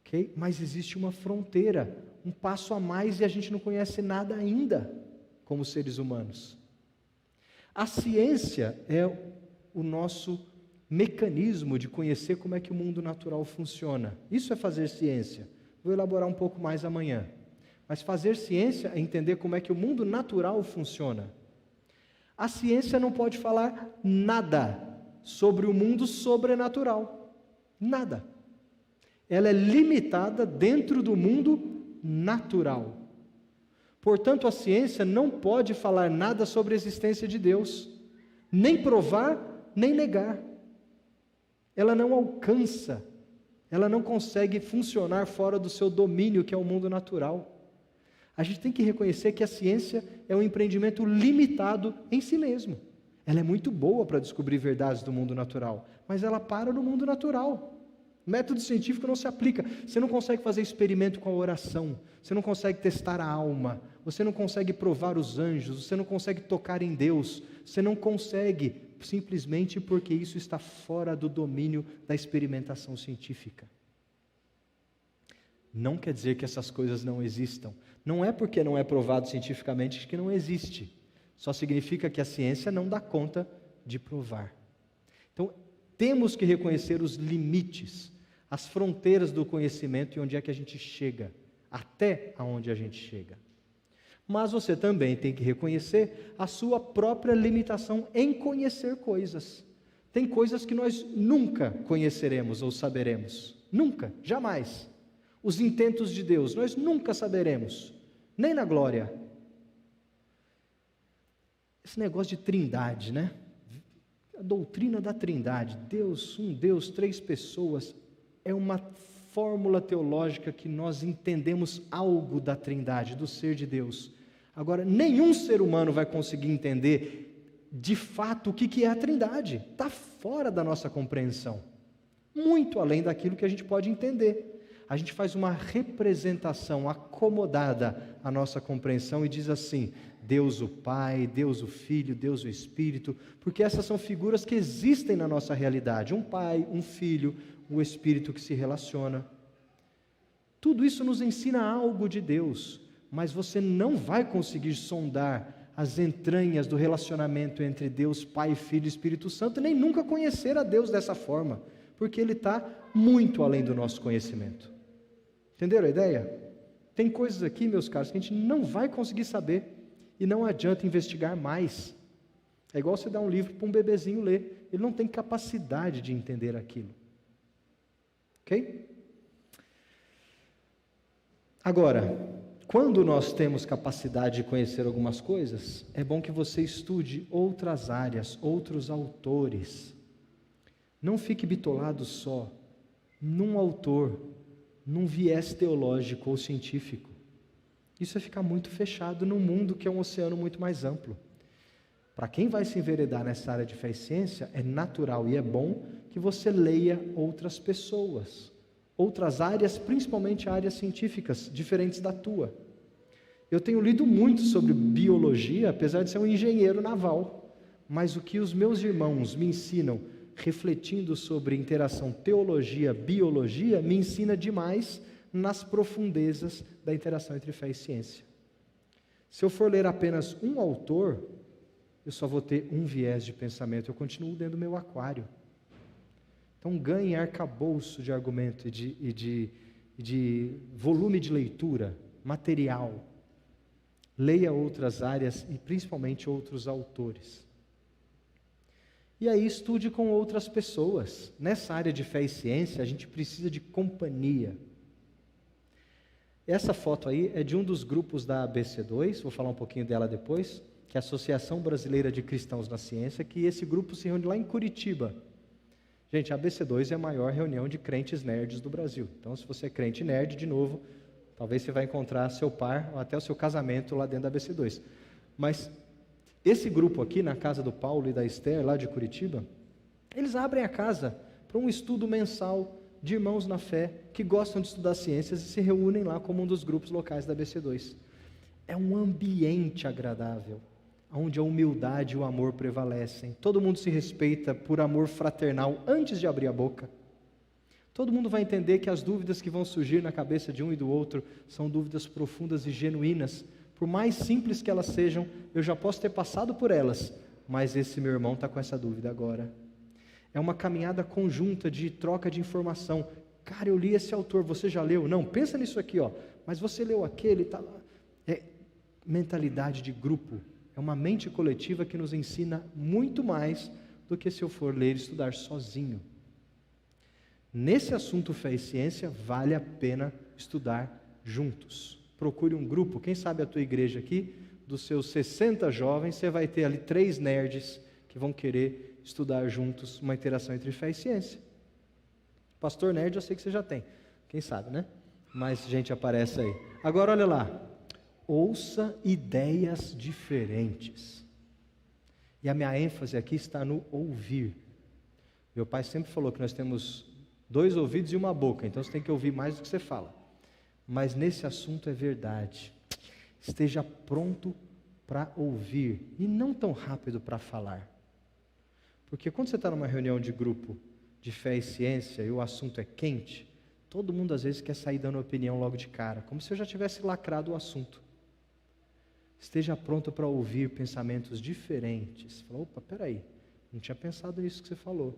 Okay? Mas existe uma fronteira, um passo a mais, e a gente não conhece nada ainda, como seres humanos. A ciência é o nosso mecanismo de conhecer como é que o mundo natural funciona. Isso é fazer ciência. Vou elaborar um pouco mais amanhã. Mas fazer ciência é entender como é que o mundo natural funciona. A ciência não pode falar nada sobre o mundo sobrenatural. Nada. Ela é limitada dentro do mundo natural. Portanto, a ciência não pode falar nada sobre a existência de Deus, nem provar, nem negar. Ela não alcança, ela não consegue funcionar fora do seu domínio, que é o mundo natural. A gente tem que reconhecer que a ciência é um empreendimento limitado em si mesmo. Ela é muito boa para descobrir verdades do mundo natural, mas ela para no mundo natural. O método científico não se aplica. Você não consegue fazer experimento com a oração, você não consegue testar a alma, você não consegue provar os anjos, você não consegue tocar em Deus, você não consegue, simplesmente porque isso está fora do domínio da experimentação científica. Não quer dizer que essas coisas não existam. Não é porque não é provado cientificamente que não existe. Só significa que a ciência não dá conta de provar. Então, temos que reconhecer os limites, as fronteiras do conhecimento e onde é que a gente chega, até aonde a gente chega. Mas você também tem que reconhecer a sua própria limitação em conhecer coisas. Tem coisas que nós nunca conheceremos ou saberemos. Nunca, jamais. Os intentos de Deus, nós nunca saberemos, nem na glória. Esse negócio de trindade, né? A doutrina da trindade, Deus, um Deus, três pessoas, é uma fórmula teológica que nós entendemos algo da trindade, do ser de Deus. Agora, nenhum ser humano vai conseguir entender de fato o que é a trindade. Está fora da nossa compreensão. Muito além daquilo que a gente pode entender. A gente faz uma representação acomodada à nossa compreensão e diz assim: Deus o Pai, Deus o Filho, Deus o Espírito, porque essas são figuras que existem na nossa realidade. Um Pai, um Filho, um Espírito que se relaciona. Tudo isso nos ensina algo de Deus, mas você não vai conseguir sondar as entranhas do relacionamento entre Deus, Pai, Filho e Espírito Santo, nem nunca conhecer a Deus dessa forma, porque Ele está muito além do nosso conhecimento. Entenderam a ideia? Tem coisas aqui, meus caros, que a gente não vai conseguir saber e não adianta investigar mais. É igual você dar um livro para um bebezinho ler, ele não tem capacidade de entender aquilo. Ok? Agora, quando nós temos capacidade de conhecer algumas coisas, é bom que você estude outras áreas, outros autores. Não fique bitolado só num autor, num viés teológico ou científico. Isso é ficar muito fechado num mundo que é um oceano muito mais amplo. Para quem vai se enveredar nessa área de fé e ciência, é natural e é bom que você leia outras pessoas, outras áreas, principalmente áreas científicas, diferentes da tua. Eu tenho lido muito sobre biologia, apesar de ser um engenheiro naval, mas o que os meus irmãos me ensinam, refletindo sobre interação teologia-biologia, me ensina demais nas profundezas da interação entre fé e ciência. Se eu for ler apenas um autor, eu só vou ter um viés de pensamento, eu continuo dentro do meu aquário. Então ganhe arcabouço de argumento e de volume de leitura, material. Leia outras áreas e principalmente outros autores. E aí estude com outras pessoas. Nessa área de fé e ciência, a gente precisa de companhia. Essa foto aí é de um dos grupos da ABC2, vou falar um pouquinho dela depois, que é a Associação Brasileira de Cristãos na Ciência, que esse grupo se reúne lá em Curitiba. Gente, a ABC2 é a maior reunião de crentes nerds do Brasil. Então, se você é crente nerd, de novo, talvez você vai encontrar seu par ou até o seu casamento lá dentro da ABC2. Mas esse grupo aqui, na casa do Paulo e da Esther, lá de Curitiba, eles abrem a casa para um estudo mensal de irmãos na fé que gostam de estudar ciências e se reúnem lá como um dos grupos locais da ABC2. É um ambiente agradável, onde a humildade e o amor prevalecem. Todo mundo se respeita por amor fraternal antes de abrir a boca. Todo mundo vai entender que as dúvidas que vão surgir na cabeça de um e do outro são dúvidas profundas e genuínas. Por mais simples que elas sejam, eu já posso ter passado por elas, mas esse meu irmão está com essa dúvida agora. É uma caminhada conjunta de troca de informação. Cara, eu li esse autor, você já leu? Não, pensa nisso aqui, ó. Mas você leu aquele, está lá. É mentalidade de grupo. É uma mente coletiva que nos ensina muito mais do que se eu for ler e estudar sozinho. Nesse assunto fé e ciência, vale a pena estudar juntos. Procure um grupo, quem sabe a tua igreja aqui, dos seus 60 jovens, você vai ter ali 3 nerds que vão querer estudar juntos uma interação entre fé e ciência. Pastor nerd eu sei que você já tem, quem sabe, né? Mas gente aparece aí. Agora olha lá, ouça ideias diferentes. E a minha ênfase aqui está no ouvir. Meu pai sempre falou que nós temos 2 ouvidos e uma boca, então você tem que ouvir mais do que você fala. Mas nesse assunto é verdade. Esteja pronto para ouvir e não tão rápido para falar. Porque quando você está numa reunião de grupo de fé e ciência e o assunto é quente, todo mundo às vezes quer sair dando opinião logo de cara, como se eu já tivesse lacrado o assunto. Esteja pronto para ouvir pensamentos diferentes. Fala, opa, peraí, não tinha pensado nisso que você falou.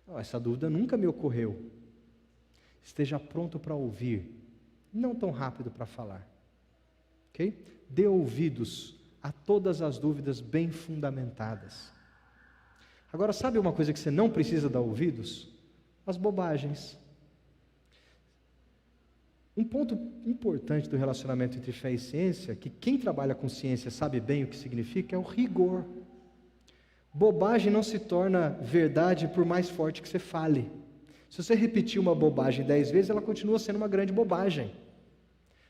Não, essa dúvida nunca me ocorreu. Esteja pronto para ouvir, não tão rápido para falar. Ok? Dê ouvidos a todas as dúvidas bem fundamentadas. Agora, sabe uma coisa que você não precisa dar ouvidos? As bobagens. Um ponto importante do relacionamento entre fé e ciência, que quem trabalha com ciência sabe bem o que significa, é o rigor. Bobagem não se torna verdade por mais forte que você fale. Se você repetir uma bobagem 10 vezes, ela continua sendo uma grande bobagem.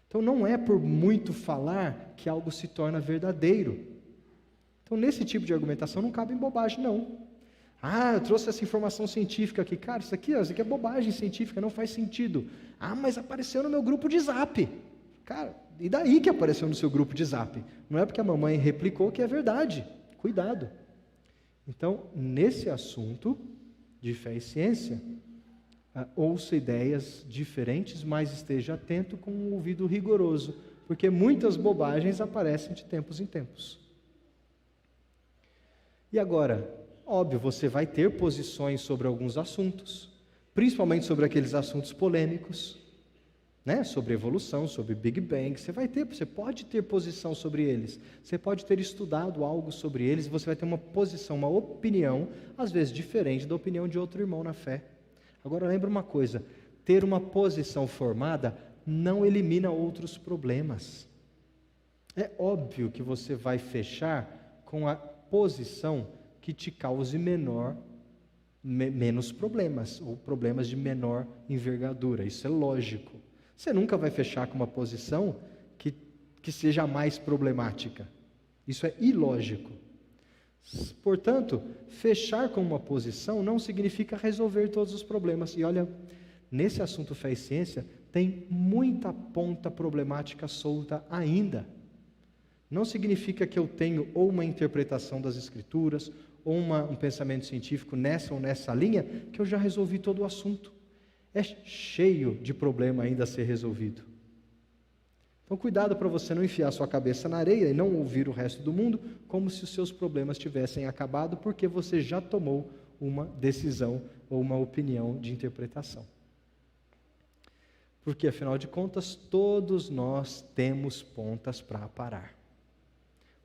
Então não é por muito falar que algo se torna verdadeiro. Então nesse tipo de argumentação não cabe em bobagem, não. Ah, eu trouxe essa informação científica aqui. Cara, isso aqui é bobagem científica, não faz sentido. Ah, mas apareceu no meu grupo de zap. Cara, e daí que apareceu no seu grupo de zap? Não é porque a mamãe replicou que é verdade. Cuidado. Então, nesse assunto de fé e ciência, ouça ideias diferentes, mas esteja atento com um ouvido rigoroso, porque muitas bobagens aparecem de tempos em tempos. E agora, óbvio, você vai ter posições sobre alguns assuntos, principalmente sobre aqueles assuntos polêmicos, né? Sobre evolução, sobre Big Bang, você pode ter posição sobre eles, você pode ter estudado algo sobre eles, e você vai ter uma posição, uma opinião, às vezes diferente da opinião de outro irmão na fé. Agora lembra uma coisa, ter uma posição formada não elimina outros problemas. É óbvio que você vai fechar com a posição que te cause menos problemas, ou problemas de menor envergadura, isso é lógico. Você nunca vai fechar com uma posição que seja mais problemática, isso é ilógico. Portanto, fechar com uma posição não significa resolver todos os problemas. E olha, nesse assunto fé e ciência, tem muita ponta problemática solta ainda. Não significa que eu tenho ou uma interpretação das Escrituras, ou um pensamento científico nessa ou nessa linha, que eu já resolvi todo o assunto. É cheio de problema ainda a ser resolvido. Então, cuidado para você não enfiar sua cabeça na areia e não ouvir o resto do mundo como se os seus problemas tivessem acabado, porque você já tomou uma decisão ou uma opinião de interpretação. Porque, afinal de contas, todos nós temos pontas para aparar.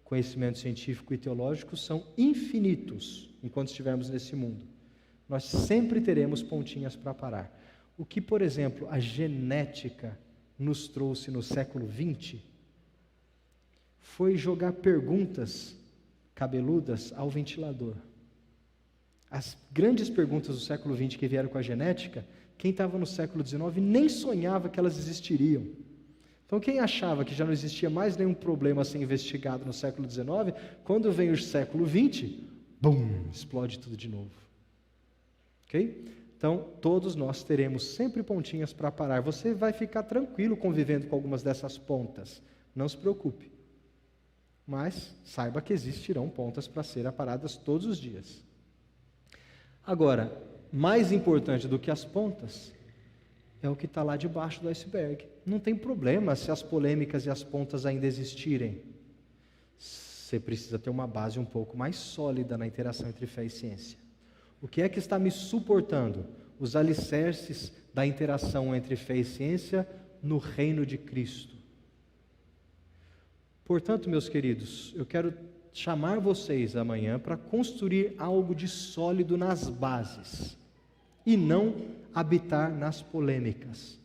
Conhecimento científico e teológico são infinitos enquanto estivermos nesse mundo. Nós sempre teremos pontinhas para parar. O que, por exemplo, a genética nos trouxe no século XX foi jogar perguntas cabeludas ao ventilador. As grandes perguntas do século XX que vieram com a genética, quem estava no século XIX nem sonhava que elas existiriam. Então, quem achava que já não existia mais nenhum problema a ser investigado no século XIX, quando vem o século XX, bum, explode tudo de novo. Ok? Então, todos nós teremos sempre pontinhas para parar. Você vai ficar tranquilo convivendo com algumas dessas pontas. Não se preocupe. Mas saiba que existirão pontas para serem aparadas todos os dias. Agora, mais importante do que as pontas é o que está lá debaixo do iceberg. Não tem problema se as polêmicas e as pontas ainda existirem. Você precisa ter uma base um pouco mais sólida na interação entre fé e ciência. O que é que está me suportando? Os alicerces da interação entre fé e ciência no reino de Cristo. Portanto, meus queridos, eu quero chamar vocês amanhã para construir algo de sólido nas bases e não habitar nas polêmicas.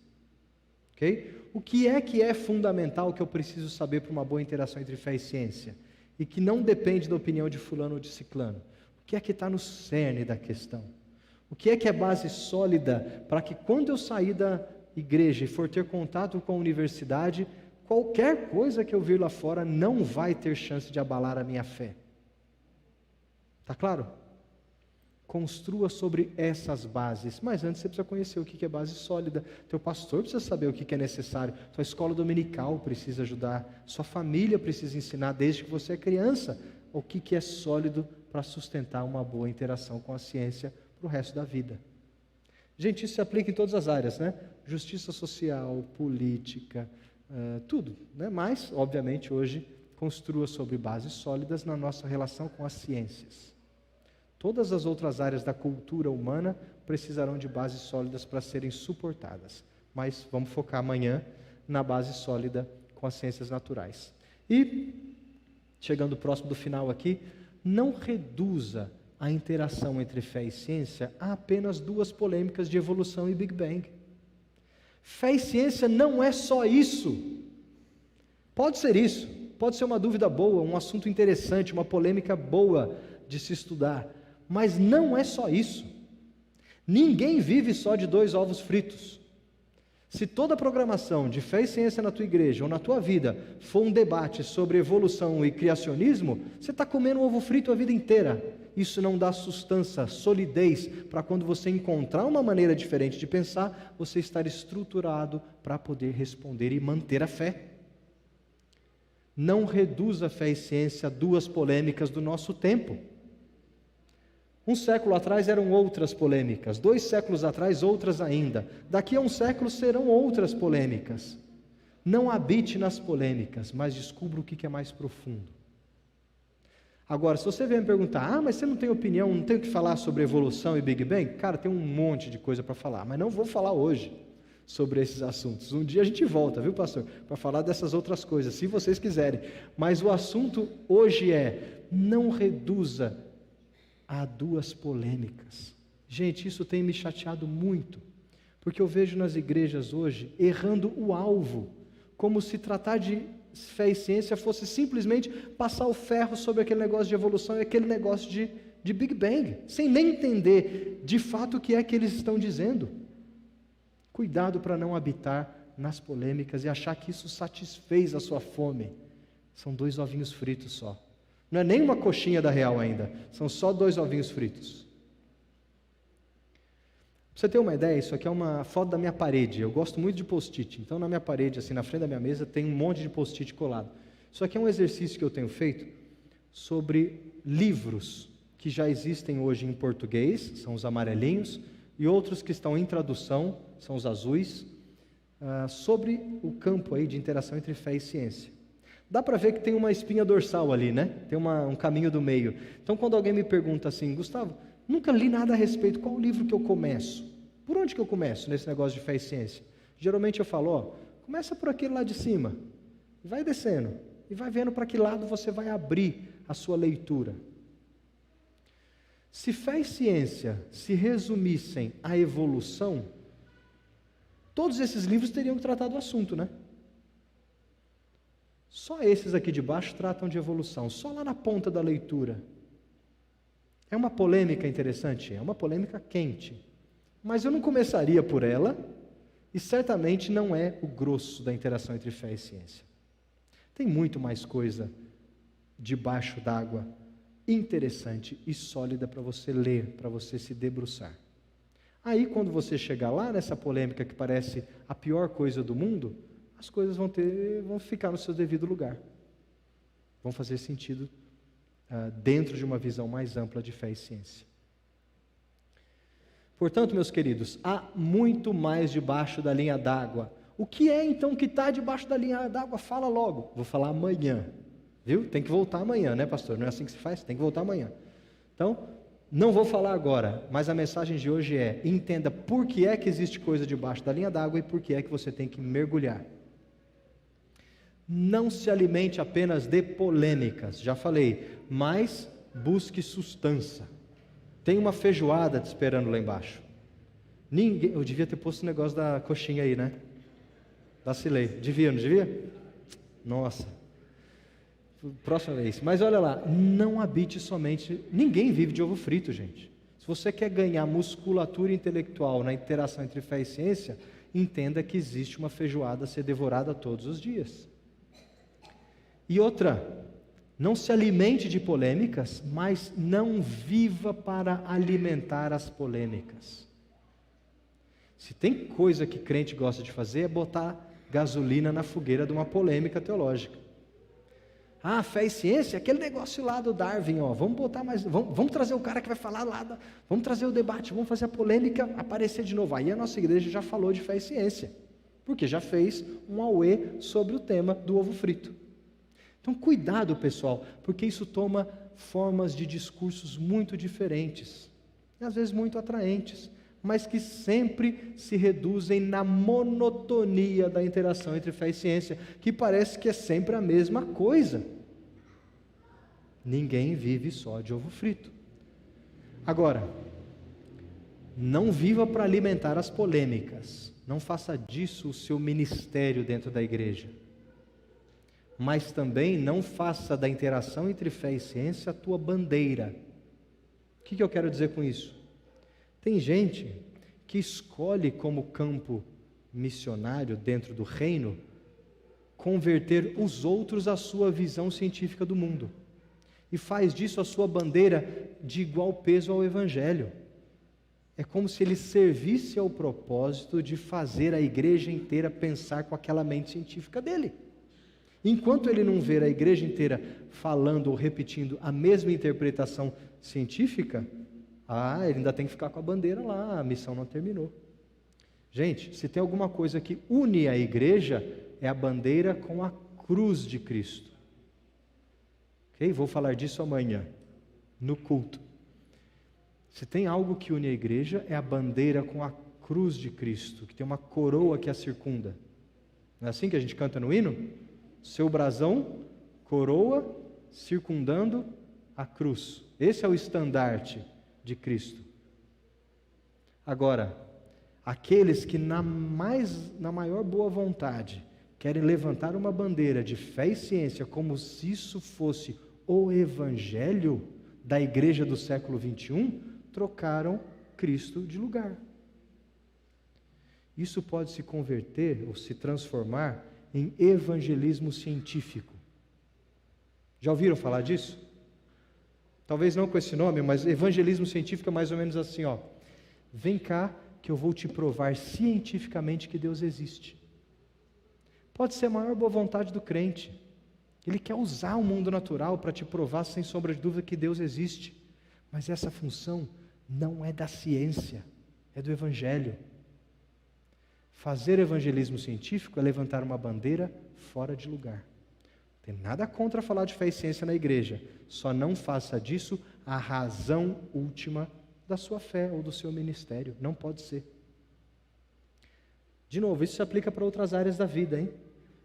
Ok? O que é fundamental que eu preciso saber para uma boa interação entre fé e ciência e que não depende da opinião de fulano ou de ciclano? O que é que está no cerne da questão? O que é base sólida para que quando eu sair da igreja e for ter contato com a universidade, qualquer coisa que eu vir lá fora não vai ter chance de abalar a minha fé? Está claro? Construa sobre essas bases, mas antes você precisa conhecer o que é base sólida. Teu pastor precisa saber o que é necessário, tua escola dominical precisa ajudar, sua família precisa ensinar desde que você é criança o que é sólido para sustentar uma boa interação com a ciência para o resto da vida. Gente, isso se aplica em todas as áreas, né? Justiça social, política, tudo, né? Mas, obviamente, hoje, construa sobre bases sólidas na nossa relação com as ciências. Todas as outras áreas da cultura humana precisarão de bases sólidas para serem suportadas. Mas vamos focar amanhã na base sólida com as ciências naturais. E, chegando próximo do final aqui, não reduza a interação entre fé e ciência a apenas duas polêmicas de evolução e Big Bang. Fé e ciência não é só isso. Pode ser isso, pode ser uma dúvida boa, um assunto interessante, uma polêmica boa de se estudar, mas não é só isso. Ninguém vive só de 2 ovos fritos. Se toda a programação de fé e ciência na tua igreja ou na tua vida for um debate sobre evolução e criacionismo, você está comendo um ovo frito a vida inteira. Isso não dá sustância, solidez, para quando você encontrar uma maneira diferente de pensar, você estar estruturado para poder responder e manter a fé. Não reduza a fé e ciência a duas polêmicas do nosso tempo. Um século atrás eram outras polêmicas, 2 séculos atrás outras ainda. Daqui a um século serão outras polêmicas. Não habite nas polêmicas, mas descubra o que é mais profundo. Agora, se você vier me perguntar, mas você não tem opinião, não tem o que falar sobre evolução e Big Bang? Cara, tem um monte de coisa para falar, mas não vou falar hoje sobre esses assuntos. Um dia a gente volta, viu, pastor? Para falar dessas outras coisas, se vocês quiserem. Mas o assunto hoje não reduza a duas polêmicas. Gente, isso tem me chateado muito, porque eu vejo nas igrejas hoje errando o alvo, como se tratar de fé e ciência fosse simplesmente passar o ferro sobre aquele negócio de evolução e aquele negócio de Big Bang, sem nem entender de fato o que é que eles estão dizendo. Cuidado para não habitar nas polêmicas e achar que isso satisfez a sua fome. São 2 ovinhos fritos só. Não é nem uma coxinha da Real ainda, são só 2 ovinhos fritos. Pra você ter uma ideia, isso aqui é uma foto da minha parede. Eu gosto muito de post-it, então na minha parede, assim, na frente da minha mesa, tem um monte de post-it colado. Isso aqui é um exercício que eu tenho feito sobre livros que já existem hoje em português, são os amarelinhos, e outros que estão em tradução, são os azuis, sobre o campo aí de interação entre fé e ciência. Dá para ver que tem uma espinha dorsal ali, né? Tem um caminho do meio. Então, quando alguém me pergunta assim, Gustavo, nunca li nada a respeito, qual o livro que eu começo? Por onde que eu começo nesse negócio de fé e ciência? Geralmente eu falo, começa por aquele lá de cima, e vai descendo, e vai vendo para que lado você vai abrir a sua leitura. Se fé e ciência se resumissem à evolução, Todos esses livros teriam que tratar do assunto, né? Só esses aqui de baixo tratam de evolução, só lá na ponta da leitura. É uma polêmica interessante, é uma polêmica quente, mas eu não começaria por ela, e certamente não é o grosso da interação entre fé e ciência. Tem muito mais coisa debaixo d'água, interessante e sólida para você ler, para você se debruçar. Aí, quando você chegar lá nessa polêmica que parece a pior coisa do mundo, as coisas vão ficar no seu devido lugar. Vão fazer sentido dentro de uma visão mais ampla de fé e ciência. Portanto, meus queridos, há muito mais debaixo da linha d'água. O que é então que está debaixo da linha d'água? Fala logo. Vou falar amanhã. Viu? Tem que voltar amanhã, né, pastor? Não é assim que se faz? Tem que voltar amanhã. Então, não vou falar agora, mas a mensagem de hoje é: entenda por que é que existe coisa debaixo da linha d'água e por que é que você tem que mergulhar. Não se alimente apenas de polêmicas, já falei, mas busque sustância. Tem uma feijoada te esperando lá embaixo. Eu devia ter posto o negócio da coxinha aí, né? Vacilei. Devia, não devia? Nossa. Próxima vez. Mas olha lá, não habite somente... Ninguém vive de ovo frito, gente. Se você quer ganhar musculatura intelectual na interação entre fé e ciência, entenda que existe uma feijoada a ser devorada todos os dias. E outra, não se alimente de polêmicas, mas não viva para alimentar as polêmicas. Se tem coisa que crente gosta de fazer, é botar gasolina na fogueira de uma polêmica teológica. Ah, fé e ciência, aquele negócio lá do Darwin, ó, vamos botar mais, vamos trazer o cara que vai falar lá, vamos trazer o debate, vamos fazer a polêmica aparecer de novo. Aí a nossa igreja já falou de fé e ciência, porque já fez um auê sobre o tema do ovo frito. Então, cuidado, pessoal, porque isso toma formas de discursos muito diferentes, às vezes muito atraentes, mas que sempre se reduzem na monotonia da interação entre fé e ciência, que parece que é sempre a mesma coisa. Ninguém vive só de ovo frito. Agora, não viva para alimentar as polêmicas, não faça disso o seu ministério dentro da igreja. Mas também não faça da interação entre fé e ciência a tua bandeira. O que eu quero dizer com isso? Tem gente que escolhe como campo missionário dentro do reino converter os outros à sua visão científica do mundo e faz disso a sua bandeira de igual peso ao evangelho. É como se ele servisse ao propósito de fazer a igreja inteira pensar com aquela mente científica dele. Enquanto ele não ver a igreja inteira falando ou repetindo a mesma interpretação científica, ele ainda tem que ficar com a bandeira lá, a missão não terminou. Gente, se tem alguma coisa que une a igreja, é a bandeira com a cruz de Cristo. Ok? Vou falar disso amanhã, no culto. Se tem algo que une a igreja, é a bandeira com a cruz de Cristo, que tem uma coroa que a circunda. Não é assim que a gente canta no hino? Seu brasão, coroa, circundando a cruz. Esse é o estandarte de Cristo. Agora, aqueles que na maior boa vontade querem levantar uma bandeira de fé e ciência como se isso fosse o evangelho da igreja do século 21, trocaram Cristo de lugar. Isso pode se converter ou se transformar em evangelismo científico. Já ouviram falar disso? Talvez não com esse nome, mas evangelismo científico é mais ou menos assim, ó. Vem cá que eu vou te provar cientificamente que Deus existe. Pode ser a maior boa vontade do crente. Ele quer usar o mundo natural para te provar sem sombra de dúvida que Deus existe. Mas essa função não é da ciência, é do evangelho. Fazer evangelismo científico é levantar uma bandeira fora de lugar. Não tem nada contra falar de fé e ciência na igreja, só não faça disso a razão última da sua fé ou do seu ministério. Não pode ser. De novo, isso se aplica para outras áreas da vida, hein?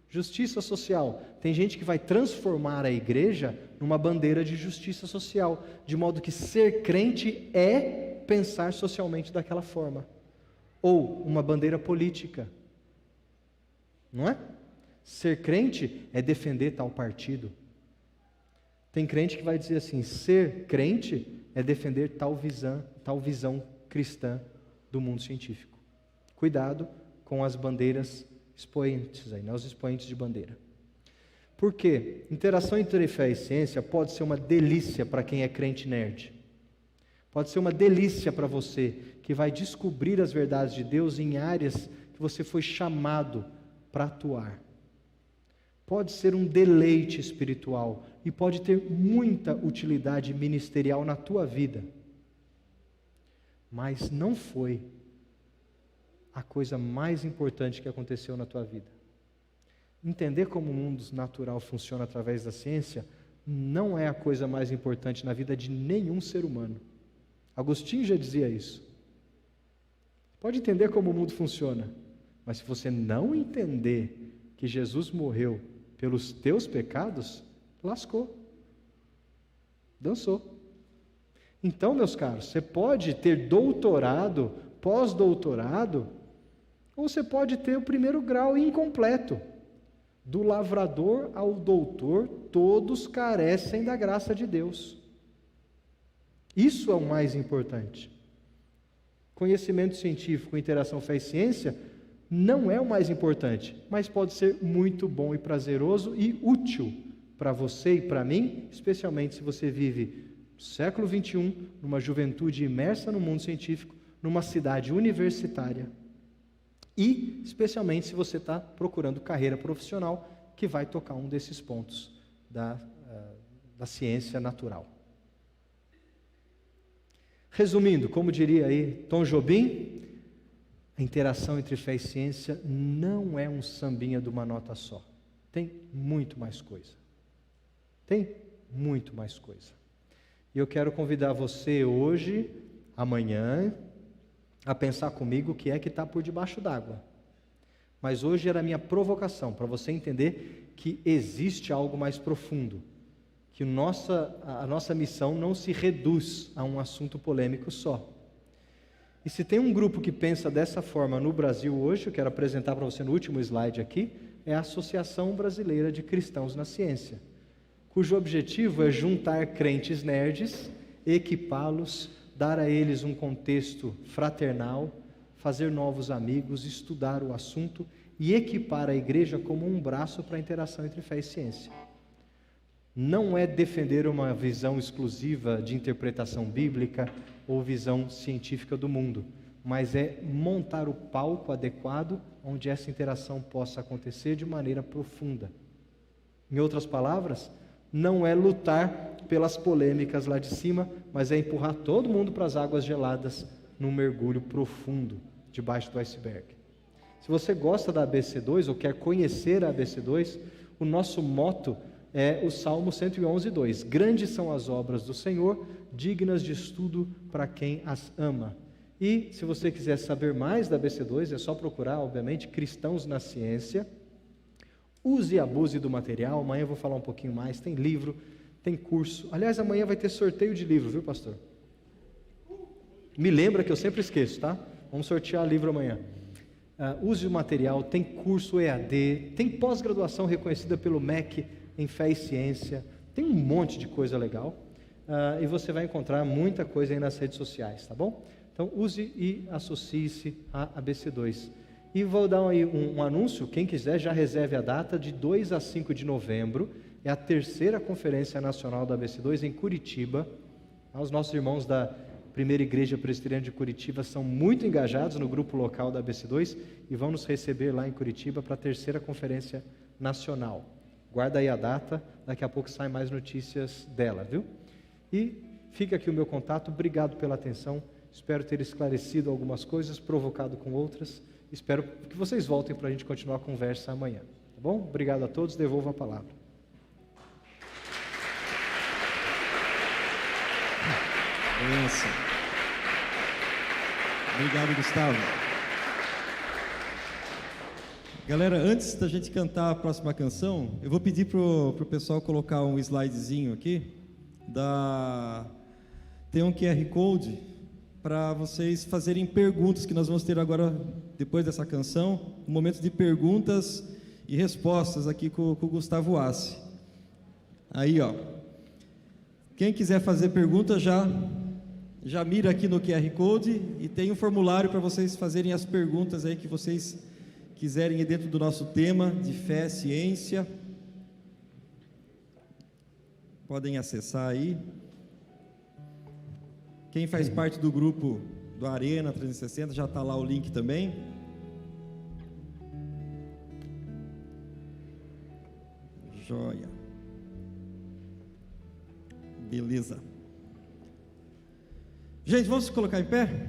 Justiça social. Tem gente que vai transformar a igreja numa bandeira de justiça social, de modo que ser crente é pensar socialmente daquela forma. Ou uma bandeira política. não é? Ser crente é defender tal partido. Tem crente que vai dizer assim: ser crente é defender tal visão cristã do mundo científico. Cuidado com as bandeiras expoentes aí, né? Os expoentes de bandeira. Por quê? Interação entre fé e ciência pode ser uma delícia para quem é crente nerd. Pode ser uma delícia para você que vai descobrir as verdades de Deus em áreas que você foi chamado para atuar. Pode ser um deleite espiritual e pode ter muita utilidade ministerial na tua vida. Mas não foi a coisa mais importante que aconteceu na tua vida. Entender como o mundo natural funciona através da ciência não é a coisa mais importante na vida de nenhum ser humano. Agostinho já dizia isso. Pode entender como o mundo funciona, mas se você não entender que Jesus morreu pelos teus pecados, lascou, dançou. Então, meus caros, você pode ter doutorado, pós-doutorado, ou você pode ter o primeiro grau incompleto. Do lavrador ao doutor, todos carecem da graça de Deus. Isso é o mais importante. Conhecimento científico, interação fé e ciência não é o mais importante, mas pode ser muito bom e prazeroso e útil para você e para mim, especialmente se você vive no século XXI, numa juventude imersa no mundo científico, numa cidade universitária. E, especialmente, se você está procurando carreira profissional, que vai tocar um desses pontos da ciência natural. Resumindo, como diria aí Tom Jobim, a interação entre fé e ciência não é um sambinha de uma nota só. Tem muito mais coisa. Tem muito mais coisa. E eu quero convidar você hoje, amanhã, a pensar comigo o que é que está por debaixo d'água. Mas hoje era a minha provocação, para você entender que existe algo mais profundo, que a nossa missão não se reduz a um assunto polêmico só. E se tem um grupo que pensa dessa forma no Brasil hoje, eu quero apresentar para você no último slide aqui, é a Associação Brasileira de Cristãos na Ciência, cujo objetivo é juntar crentes nerds, equipá-los, dar a eles um contexto fraternal, fazer novos amigos, estudar o assunto e equipar a igreja como um braço para a interação entre fé e ciência. Não é defender uma visão exclusiva de interpretação bíblica ou visão científica do mundo, mas é montar o palco adequado onde essa interação possa acontecer de maneira profunda. Em outras palavras, não é lutar pelas polêmicas lá de cima, mas é empurrar todo mundo para as águas geladas num mergulho profundo debaixo do iceberg. Se você gosta da ABC2 ou quer conhecer a ABC2, o nosso motto é o Salmo 111:2. Grandes são as obras do Senhor, dignas de estudo para quem as ama. E se você quiser saber mais da ABC2, é só procurar, obviamente, Cristãos na Ciência. Use e abuse do material. Amanhã eu vou falar um pouquinho mais. Tem livro, tem curso. Aliás, amanhã vai ter sorteio de livro, viu, pastor? Me lembra que eu sempre esqueço, tá? Vamos sortear livro amanhã. Use o material, tem curso EAD, tem pós-graduação reconhecida pelo MEC em Fé e Ciência, tem um monte de coisa legal, e você vai encontrar muita coisa aí nas redes sociais, tá bom? Então use e associe-se à ABC2. E vou dar aí um anúncio, quem quiser já reserve a data, de 2 a 5 de novembro, é a 3ª Conferência Nacional da ABC2 em Curitiba. Os nossos irmãos da Primeira Igreja Presbiteriana de Curitiba são muito engajados no grupo local da ABC2 e vão nos receber lá em Curitiba para a 3ª Conferência Nacional. Guarda aí a data, daqui a pouco saem mais notícias dela, viu? E fica aqui o meu contato, obrigado pela atenção, espero ter esclarecido algumas coisas, provocado com outras, espero que vocês voltem para a gente continuar a conversa amanhã, tá bom? Obrigado a todos, devolvo a palavra. Isso. Obrigado, Gustavo. Galera, antes da gente cantar a próxima canção, eu vou pedir pro pessoal colocar um slidezinho aqui. Tem um QR Code para vocês fazerem perguntas, que nós vamos ter agora, depois dessa canção, um momento de perguntas e respostas aqui com o Gustavo Assi. Aí, ó. Quem quiser fazer pergunta já mira aqui no QR Code e tem um formulário para vocês fazerem as perguntas aí que vocês quiserem dentro do nosso tema de fé, ciência. Podem acessar aí. Quem faz parte do grupo do Arena 360 já está lá o link também. Joia. Beleza. Gente, vamos se colocar em pé?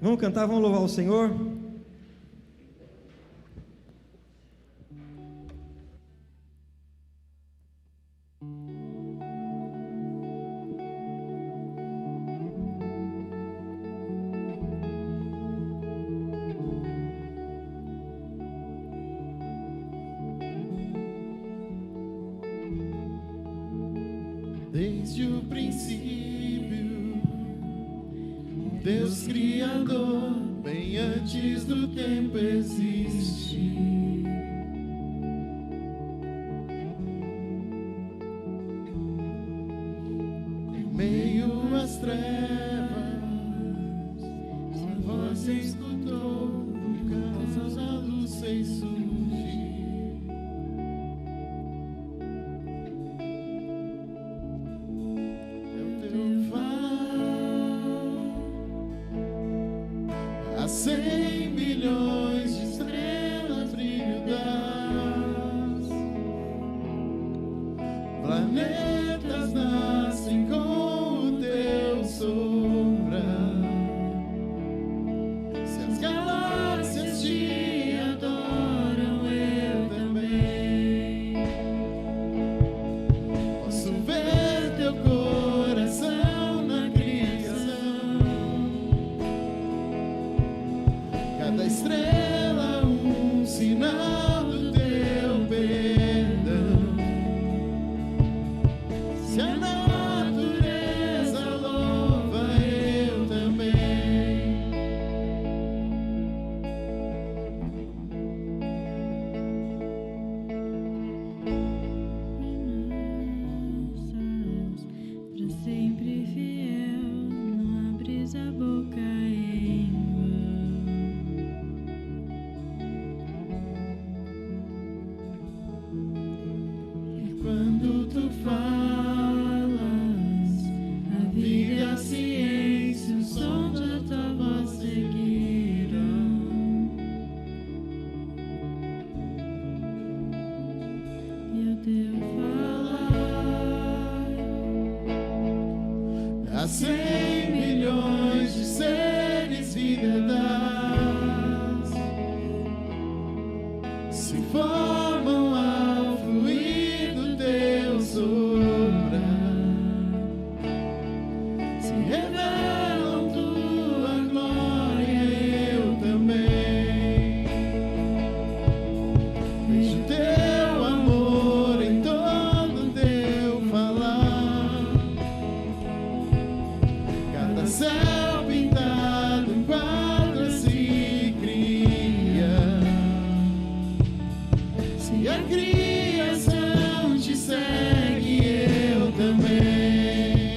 Vamos cantar, vamos louvar o Senhor. Desde o princípio, Deus Criador, bem antes do tempo existe. Em meio às trevas, sua voz se escutou, no caos a luz fez surgir. Há 100 milhões de estrelas brilho das, planetas nascem com o teu sombra. Se as galáxias te adoram, eu também posso ver teu coração na criação. Cada estrela um sinal do teu perdão. Se a natureza louva, eu também. Pra sempre fiel, não abres a boca em E quando tu falas, a vida e a ciência, o som da tua voz seguirão. e o teu falar. Há 100 milhões de seres vida das, se formam ao fluir do teu sombra, se revelam tua glória, eu também vejo teu amor em todo teu falar. Cada céu pintado, um quadro se cria. Se a criação te segue, eu também.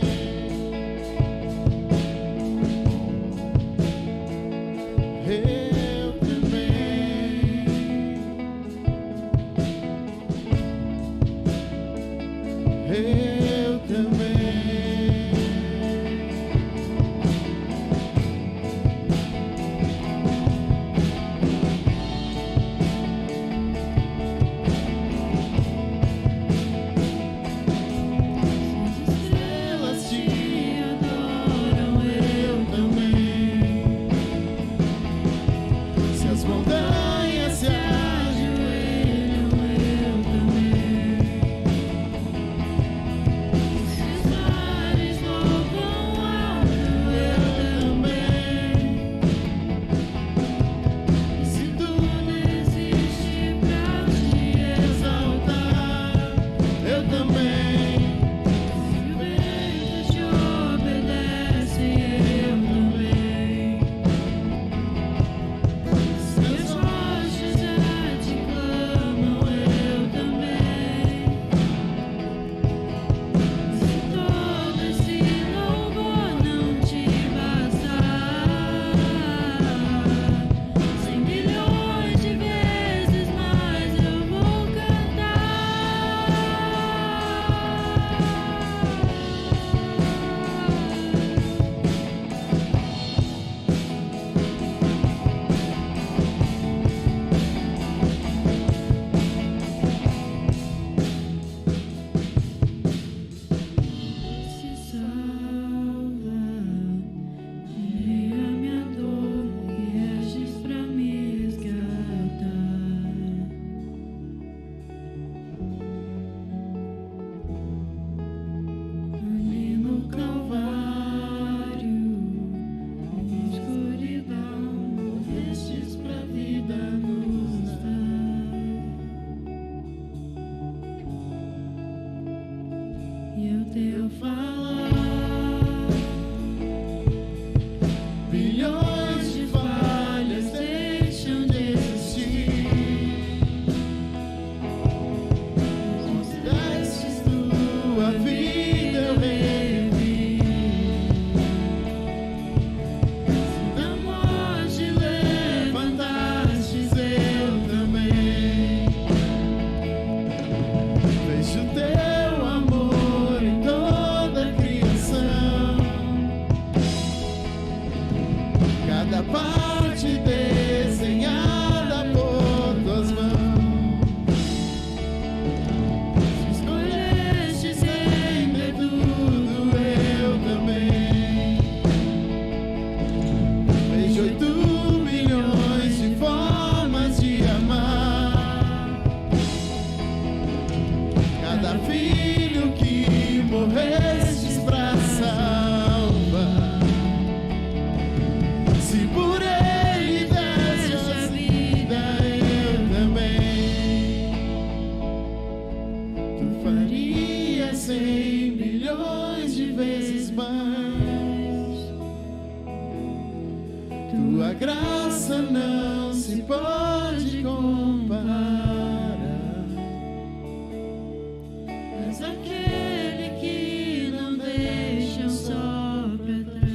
Eu também. Eu também. tua graça não se pode comparar. És aquele que não deixa um só pra trás.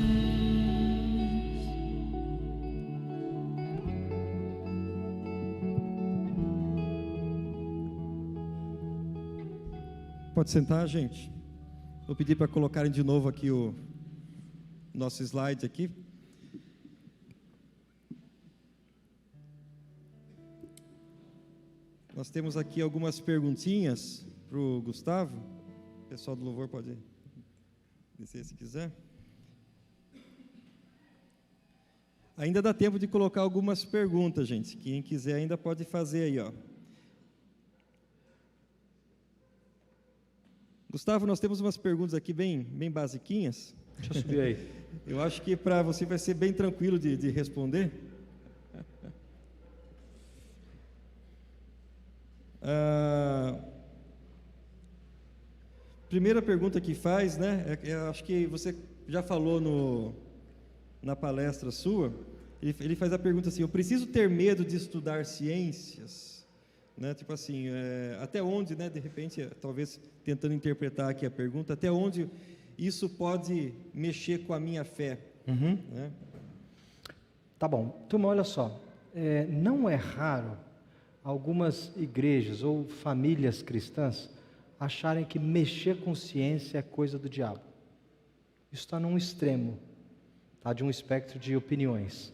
Pode sentar, gente. Vou pedir para colocarem de novo aqui o nosso slide aqui. Nós temos aqui algumas perguntinhas para o Gustavo. O pessoal do louvor pode descer se quiser. Ainda dá tempo de colocar algumas perguntas, gente. Quem quiser ainda pode fazer aí, ó. Gustavo, nós temos umas perguntas aqui bem basiquinhas. Deixa eu subir aí. Eu acho que para você vai ser bem tranquilo de responder. Primeira pergunta que faz, né? Eu acho que você já falou na palestra sua. Ele faz a pergunta assim: eu preciso ter medo de estudar ciências? Né? Tipo assim, até onde, né? De repente, talvez tentando interpretar aqui a pergunta, até onde isso pode mexer com a minha fé? Né? Tá bom. Turma, olha só. Não é raro algumas igrejas ou famílias cristãs acharem que mexer com ciência é coisa do diabo. Isso está num extremo, tá? De um espectro de opiniões.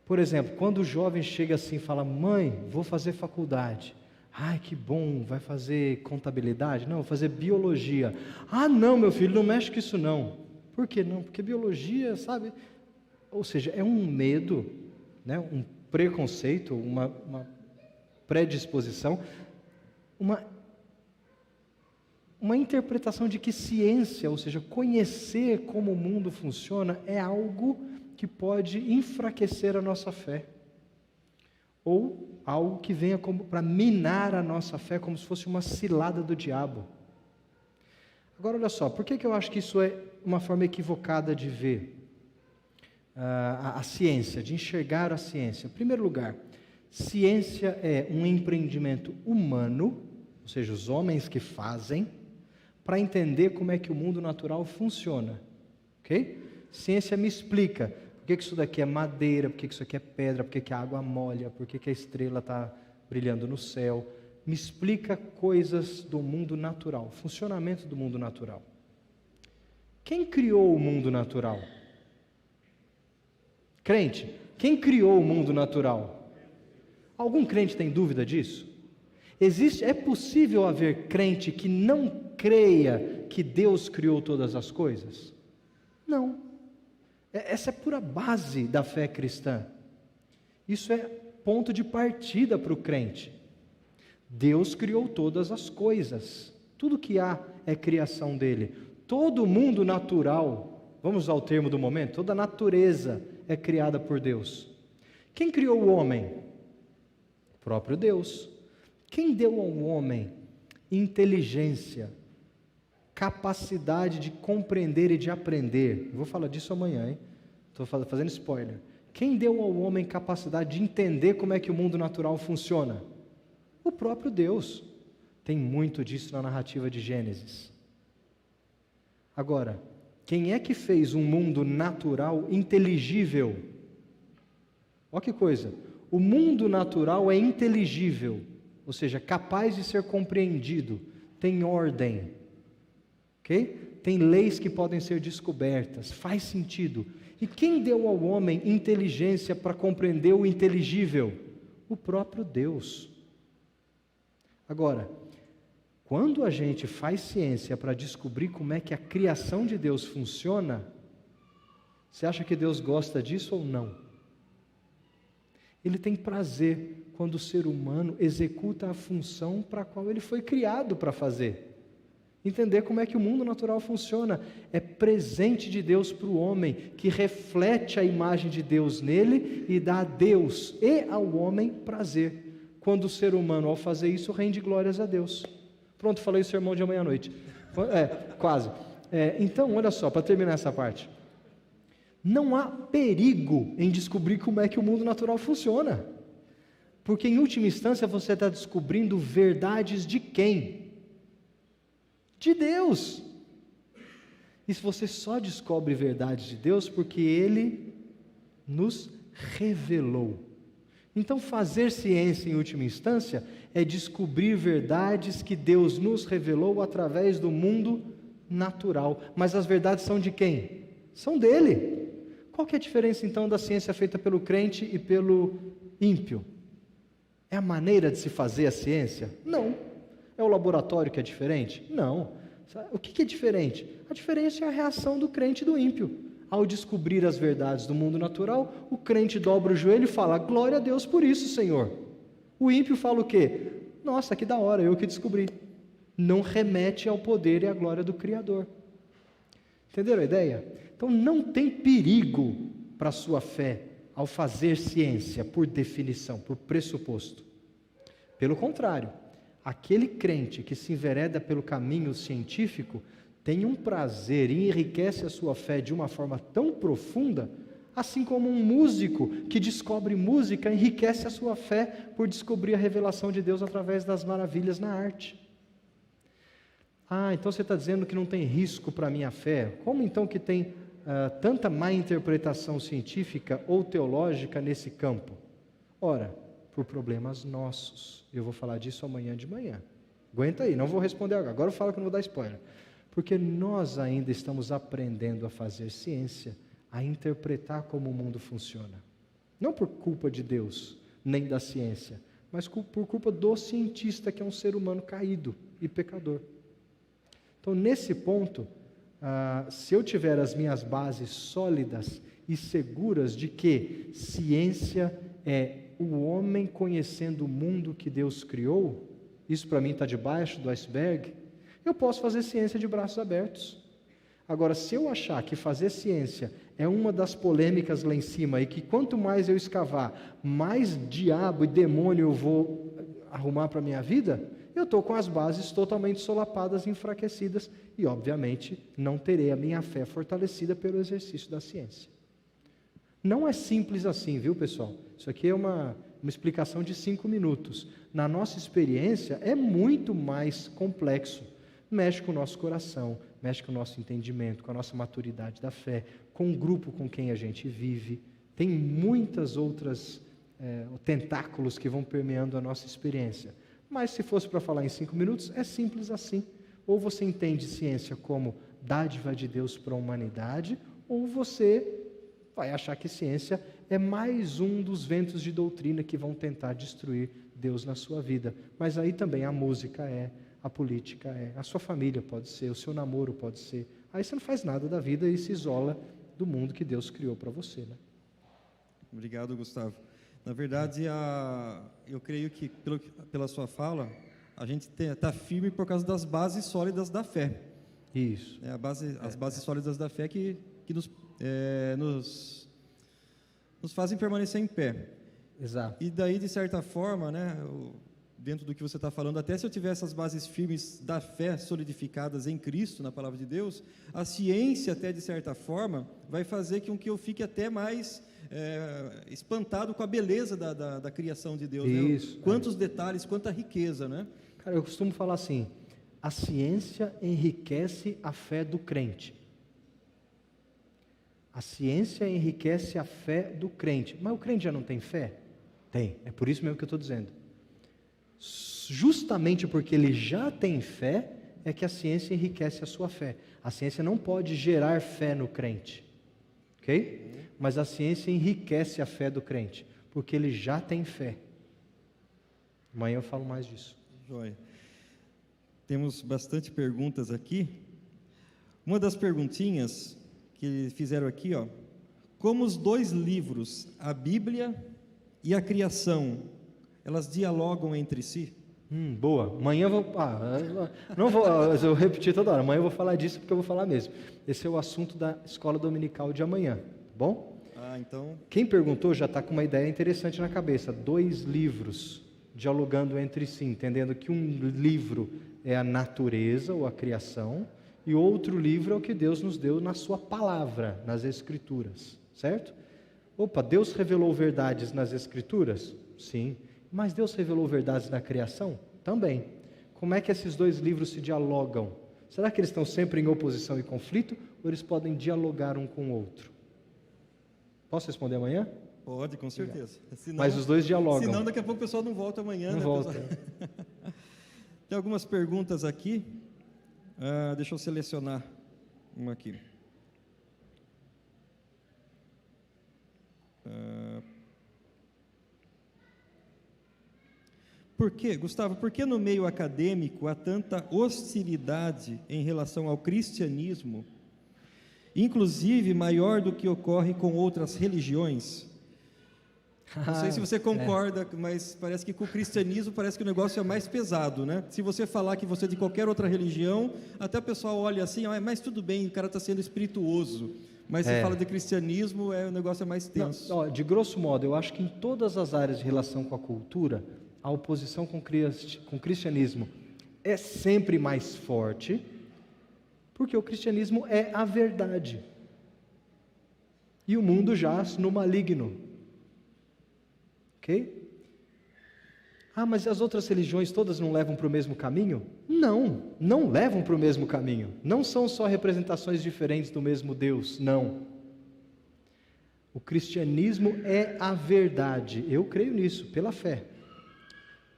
Por exemplo, quando o jovem chega assim e fala: mãe, vou fazer faculdade. Ai, que bom, vai fazer contabilidade? Não, vou fazer biologia. Ah, não, meu filho, não mexe com isso não. Por que não? Porque biologia, sabe? Ou seja, é um medo, né? Um preconceito, uma predisposição, uma interpretação de que ciência, ou seja, conhecer como o mundo funciona, é algo que pode enfraquecer a nossa fé, ou algo que venha para minar a nossa fé, como se fosse uma cilada do diabo. Agora, olha só, por que eu acho que isso é uma forma equivocada de ver a ciência, de enxergar a ciência? Em primeiro lugar, ciência é um empreendimento humano, ou seja, os homens que fazem, para entender como é que o mundo natural funciona, ok? Ciência me explica por que isso daqui é madeira, por que isso aqui é pedra, por que a água molha, por que a estrela está brilhando no céu. Me explica coisas do mundo natural, funcionamento do mundo natural. Quem criou o mundo natural? Crente. Quem criou o mundo natural? Algum crente tem dúvida disso? É possível haver crente que não creia que Deus criou todas as coisas? Não. Essa é a pura base da fé cristã. Isso é ponto de partida para o crente. Deus criou todas as coisas. Tudo que há é criação dele. Todo o mundo natural, vamos usar o termo do momento, toda a natureza é criada por Deus. Quem criou o homem? O próprio Deus. Quem deu ao homem inteligência, capacidade de compreender e de aprender? Eu vou falar disso amanhã, hein? Estou fazendo spoiler. Quem deu ao homem capacidade de entender como é que o mundo natural funciona? O próprio Deus. Tem muito disso na narrativa de Gênesis. Agora, quem é que fez um mundo natural inteligível? Olha que coisa. O mundo natural é inteligível, ou seja, capaz de ser compreendido, tem ordem, ok? Tem leis que podem ser descobertas, faz sentido. E quem deu ao homem inteligência para compreender o inteligível? O próprio Deus. Agora, quando a gente faz ciência para descobrir como é que a criação de Deus funciona, você acha que Deus gosta disso ou não? Ele tem prazer quando o ser humano executa a função para a qual ele foi criado para fazer. Entender como é que o mundo natural funciona. É presente de Deus para o homem, que reflete a imagem de Deus nele e dá a Deus e ao homem prazer. Quando o ser humano, ao fazer isso, rende glórias a Deus. Pronto, falei o sermão de amanhã à noite. Quase. Então, olha só, para terminar essa parte. Não há perigo em descobrir como é que o mundo natural funciona. Porque, em última instância, você está descobrindo verdades de quem? De Deus. E se você só descobre verdades de Deus porque Ele nos revelou. Então, fazer ciência, em última instância, é descobrir verdades que Deus nos revelou através do mundo natural. Mas as verdades são de quem? São dele. Qual que é a diferença, então, da ciência feita pelo crente e pelo ímpio? É a maneira de se fazer a ciência? Não. É o laboratório que é diferente? Não. O que é diferente? A diferença é a reação do crente e do ímpio. Ao descobrir as verdades do mundo natural, o crente dobra o joelho e fala: glória a Deus por isso, Senhor. O ímpio fala o quê? Nossa, que da hora, eu que descobri. Não remete ao poder e à glória do Criador. Entenderam a ideia? Então não tem perigo para a sua fé ao fazer ciência, por definição, por pressuposto. Pelo contrário, aquele crente que se envereda pelo caminho científico tem um prazer e enriquece a sua fé de uma forma tão profunda, assim como um músico que descobre música enriquece a sua fé por descobrir a revelação de Deus através das maravilhas na arte. Ah, então você está dizendo que não tem risco para a minha fé? Como então que tem tanta má interpretação científica ou teológica nesse campo? Ora, por problemas nossos. Eu vou falar disso amanhã de manhã. Aguenta aí, não vou responder agora. Agora eu falo que não vou dar spoiler. Porque nós ainda estamos aprendendo a fazer ciência, a interpretar como o mundo funciona. Não por culpa de Deus, nem da ciência, mas por culpa do cientista, que é um ser humano caído e pecador. Então, nesse ponto, se eu tiver as minhas bases sólidas e seguras de que ciência é o homem conhecendo o mundo que Deus criou, isso para mim está debaixo do iceberg, eu posso fazer ciência de braços abertos. Agora, se eu achar que fazer ciência é uma das polêmicas lá em cima, e que quanto mais eu escavar, mais diabo e demônio eu vou arrumar para a minha vida, eu estou com as bases totalmente solapadas e enfraquecidas, e obviamente não terei a minha fé fortalecida pelo exercício da ciência. Não é simples assim, viu, pessoal? Isso aqui é uma explicação de 5 minutos. Na nossa experiência é muito mais complexo. Mexe com o nosso coração, mexe com o nosso entendimento, com a nossa maturidade da fé, com o grupo com quem a gente vive. Tem muitas outras tentáculos que vão permeando a nossa experiência. Mas se fosse para falar em 5 minutos, é simples assim. Ou você entende ciência como dádiva de Deus para a humanidade, ou você vai achar que ciência é mais um dos ventos de doutrina que vão tentar destruir Deus na sua vida. Mas aí também a música a política a sua família pode ser, o seu namoro pode ser. Aí você não faz nada da vida e se isola do mundo que Deus criou para você, né? Obrigado, Gustavo. Na verdade, eu creio que, pela sua fala, a gente está firme por causa das bases sólidas da fé. Isso. As bases sólidas da fé que nos fazem permanecer em pé. Exato. E daí, de certa forma, né, dentro do que você está falando, até se eu tiver essas bases firmes da fé solidificadas em Cristo, na palavra de Deus, a ciência, até de certa forma, vai fazer com que eu fique até mais espantado com a beleza da criação de Deus. Isso. Né? Quantos detalhes, quanta riqueza, né? Cara, eu costumo falar assim: a ciência enriquece a fé do crente. A ciência enriquece a fé do crente. Mas o crente já não tem fé? Tem. É por isso mesmo que eu estou dizendo. Justamente porque ele já tem fé, é que a ciência enriquece a sua fé. A ciência não pode gerar fé no crente. Ok? Mas a ciência enriquece a fé do crente, porque ele já tem fé. Amanhã eu falo mais disso. Joia. Temos bastante perguntas aqui. Uma das perguntinhas que fizeram aqui, ó: como os dois livros, a Bíblia e a criação, elas dialogam entre si? Boa. Amanhã eu vou... não vou... eu repetir toda hora. Amanhã eu vou falar disso porque eu vou falar mesmo. Esse é o assunto da escola dominical de amanhã. Bom? Então... Quem perguntou já está com uma ideia interessante na cabeça. 2 livros dialogando entre si, entendendo que um livro é a natureza ou a criação e outro livro é o que Deus nos deu na sua palavra, nas Escrituras, certo? Opa, Deus revelou verdades nas Escrituras? Sim. Mas Deus revelou verdades na criação? Também. Como é que esses dois livros se dialogam? Será que eles estão sempre em oposição e conflito, ou eles podem dialogar um com o outro? Posso responder amanhã? Pode, com certeza. Senão, Mas os dois dialogam. Senão daqui a pouco o pessoal não volta amanhã. Não né, volta. Tem algumas perguntas aqui. Deixa eu selecionar uma aqui. Gustavo, por que no meio acadêmico há tanta hostilidade em relação ao cristianismo, inclusive maior do que ocorre com outras religiões? Não sei se você concorda, mas parece que com o cristianismo parece que o negócio é mais pesado, né? Se você falar que você é de qualquer outra religião, até o pessoal olha assim, mas tudo bem, o cara está sendo espirituoso. Mas se fala de cristianismo, o negócio é mais tenso. Não, de grosso modo, eu acho que em todas as áreas de relação com a cultura, a oposição com o cristianismo é sempre mais forte, porque o cristianismo é a verdade. E o mundo jaz no maligno. Ok? Mas as outras religiões todas não levam para o mesmo caminho? Não levam para o mesmo caminho. Não são só representações diferentes do mesmo Deus, não. O cristianismo é a verdade. Eu creio nisso, pela fé.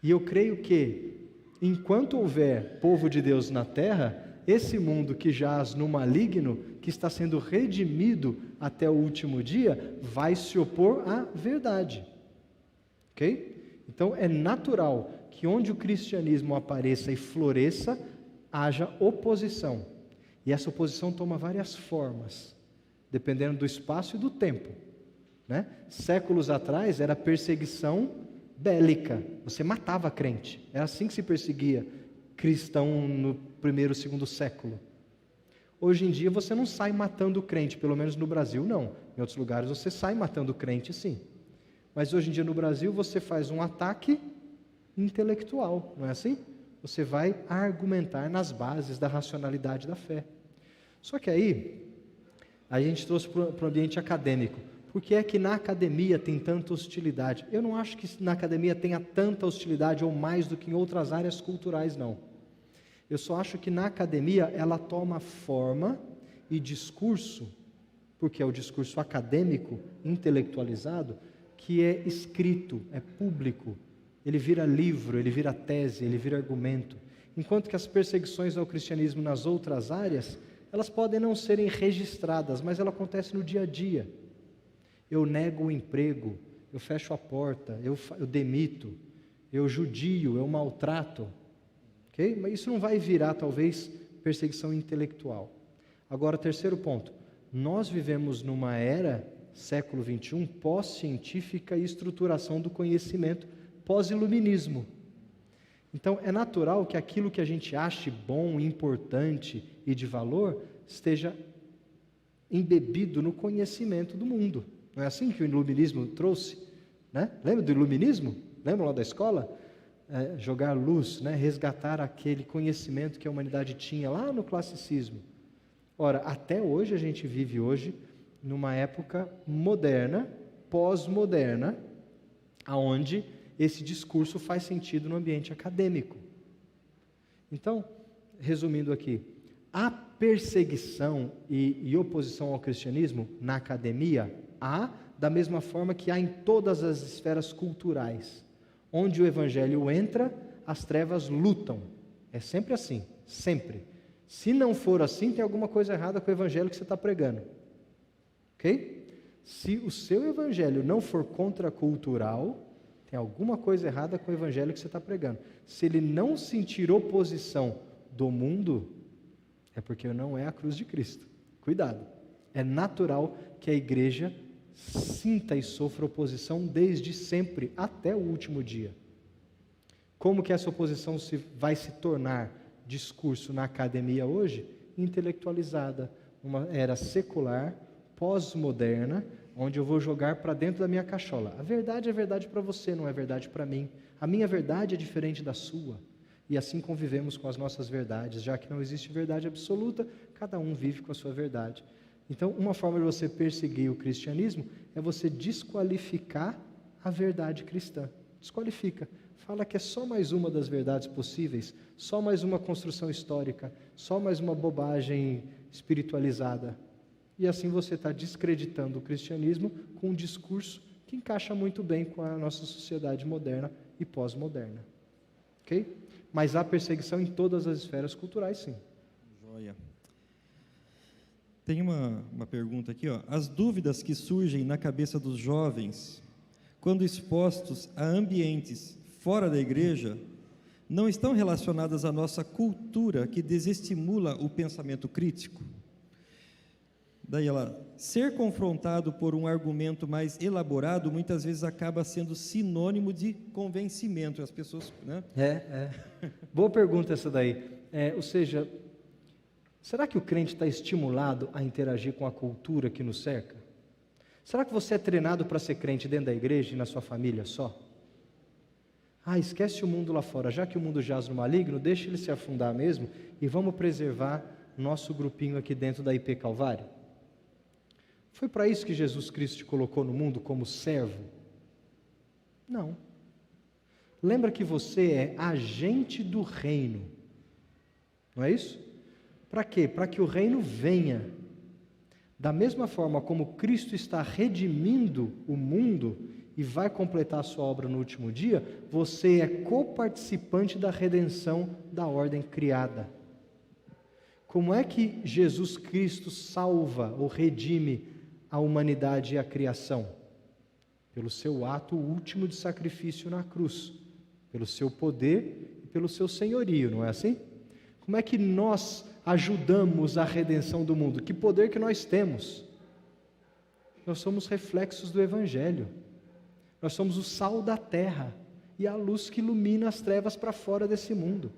E eu creio que, enquanto houver povo de Deus na terra, esse mundo que jaz no maligno, que está sendo redimido até o último dia, vai se opor à verdade. Ok? Então é natural que onde o cristianismo apareça e floresça, haja oposição. E essa oposição toma várias formas, dependendo do espaço e do tempo. Né? Séculos atrás era perseguição bélica, você matava crente, era assim que se perseguia cristão no primeiro, segundo século. Hoje em dia você não sai matando crente, pelo menos no Brasil não, em outros lugares você sai matando crente sim, mas hoje em dia no Brasil você faz um ataque intelectual, não é assim? Você vai argumentar nas bases da racionalidade da fé. Só que aí, a gente trouxe para o ambiente acadêmico. Por que é que na academia tem tanta hostilidade? Eu não acho que na academia tenha tanta hostilidade ou mais do que em outras áreas culturais, não. Eu só acho que na academia ela toma forma e discurso, porque é o discurso acadêmico, intelectualizado, que é escrito, é público. Ele vira livro, ele vira tese, ele vira argumento. Enquanto que as perseguições ao cristianismo nas outras áreas, elas podem não serem registradas, mas ela acontece no dia a dia. Eu nego o emprego, eu fecho a porta, eu demito, eu judio, eu maltrato. Okay? Mas isso não vai virar, talvez, perseguição intelectual. Agora, terceiro ponto. Nós vivemos numa era, século XXI, pós-científica e estruturação do conhecimento, pós-iluminismo. Então, é natural que aquilo que a gente ache bom, importante e de valor, esteja embebido no conhecimento do mundo. Não é assim que o iluminismo trouxe? Né? Lembra do iluminismo? Lembra lá da escola? Jogar luz, né? Resgatar aquele conhecimento que a humanidade tinha lá no classicismo. Ora, até hoje, a gente vive hoje numa época moderna, pós-moderna, onde esse discurso faz sentido no ambiente acadêmico. Então, resumindo aqui, a perseguição e oposição ao cristianismo na academia há, da mesma forma que há em todas as esferas culturais. Onde o evangelho entra, as trevas lutam. É sempre assim, sempre. Se não for assim, tem alguma coisa errada com o evangelho que você está pregando. Ok? Se o seu evangelho não for contracultural, tem alguma coisa errada com o evangelho que você está pregando. Se ele não sentir oposição do mundo, é porque não é a cruz de Cristo. Cuidado. É natural que a igreja sinta e sofra oposição desde sempre, até o último dia. Como que essa oposição vai se tornar discurso na academia hoje? Intelectualizada, uma era secular, pós-moderna, onde eu vou jogar para dentro da minha cachola. A verdade é verdade para você, não é verdade para mim. A minha verdade é diferente da sua. E assim convivemos com as nossas verdades, já que não existe verdade absoluta, cada um vive com a sua verdade. Então, uma forma de você perseguir o cristianismo é você desqualificar a verdade cristã. Desqualifica. Fala que é só mais uma das verdades possíveis, só mais uma construção histórica, só mais uma bobagem espiritualizada. E assim você está descreditando o cristianismo com um discurso que encaixa muito bem com a nossa sociedade moderna e pós-moderna. Ok? Mas há perseguição em todas as esferas culturais, sim. Joia. Tem uma pergunta aqui, ó. As dúvidas que surgem na cabeça dos jovens, quando expostos a ambientes fora da igreja, não estão relacionadas à nossa cultura que desestimula o pensamento crítico? Daí ela, ser confrontado por um argumento mais elaborado, muitas vezes acaba sendo sinônimo de convencimento. As pessoas, né? Boa pergunta essa daí. Ou seja, será que o crente está estimulado a interagir com a cultura que nos cerca? Será que você é treinado para ser crente dentro da igreja e na sua família só? Esquece o mundo lá fora, já que o mundo jaz no maligno, deixa ele se afundar mesmo e vamos preservar nosso grupinho aqui dentro da IP Calvário. Foi para isso que Jesus Cristo te colocou no mundo como servo? Não. Lembra que você é agente do reino, não é isso? Para quê? Para que o reino venha. Da mesma forma como Cristo está redimindo o mundo e vai completar a sua obra no último dia, você é coparticipante da redenção da ordem criada. Como é que Jesus Cristo salva ou redime a humanidade e a criação? Pelo seu ato último de sacrifício na cruz, pelo seu poder e pelo seu senhorio, não é assim? Como é que nós ajudamos a redenção do mundo? Que poder que nós temos? Nós somos reflexos do Evangelho. Nós somos o sal da terra e a luz que ilumina as trevas para fora desse mundo.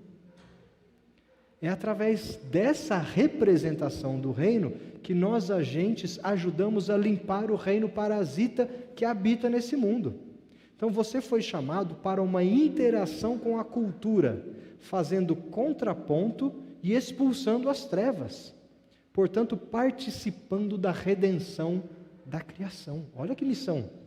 É através dessa representação do reino que nós, agentes, ajudamos a limpar o reino parasita que habita nesse mundo. Então você foi chamado para uma interação com a cultura, fazendo contraponto e expulsando as trevas. Portanto, participando da redenção da criação. Olha que missão.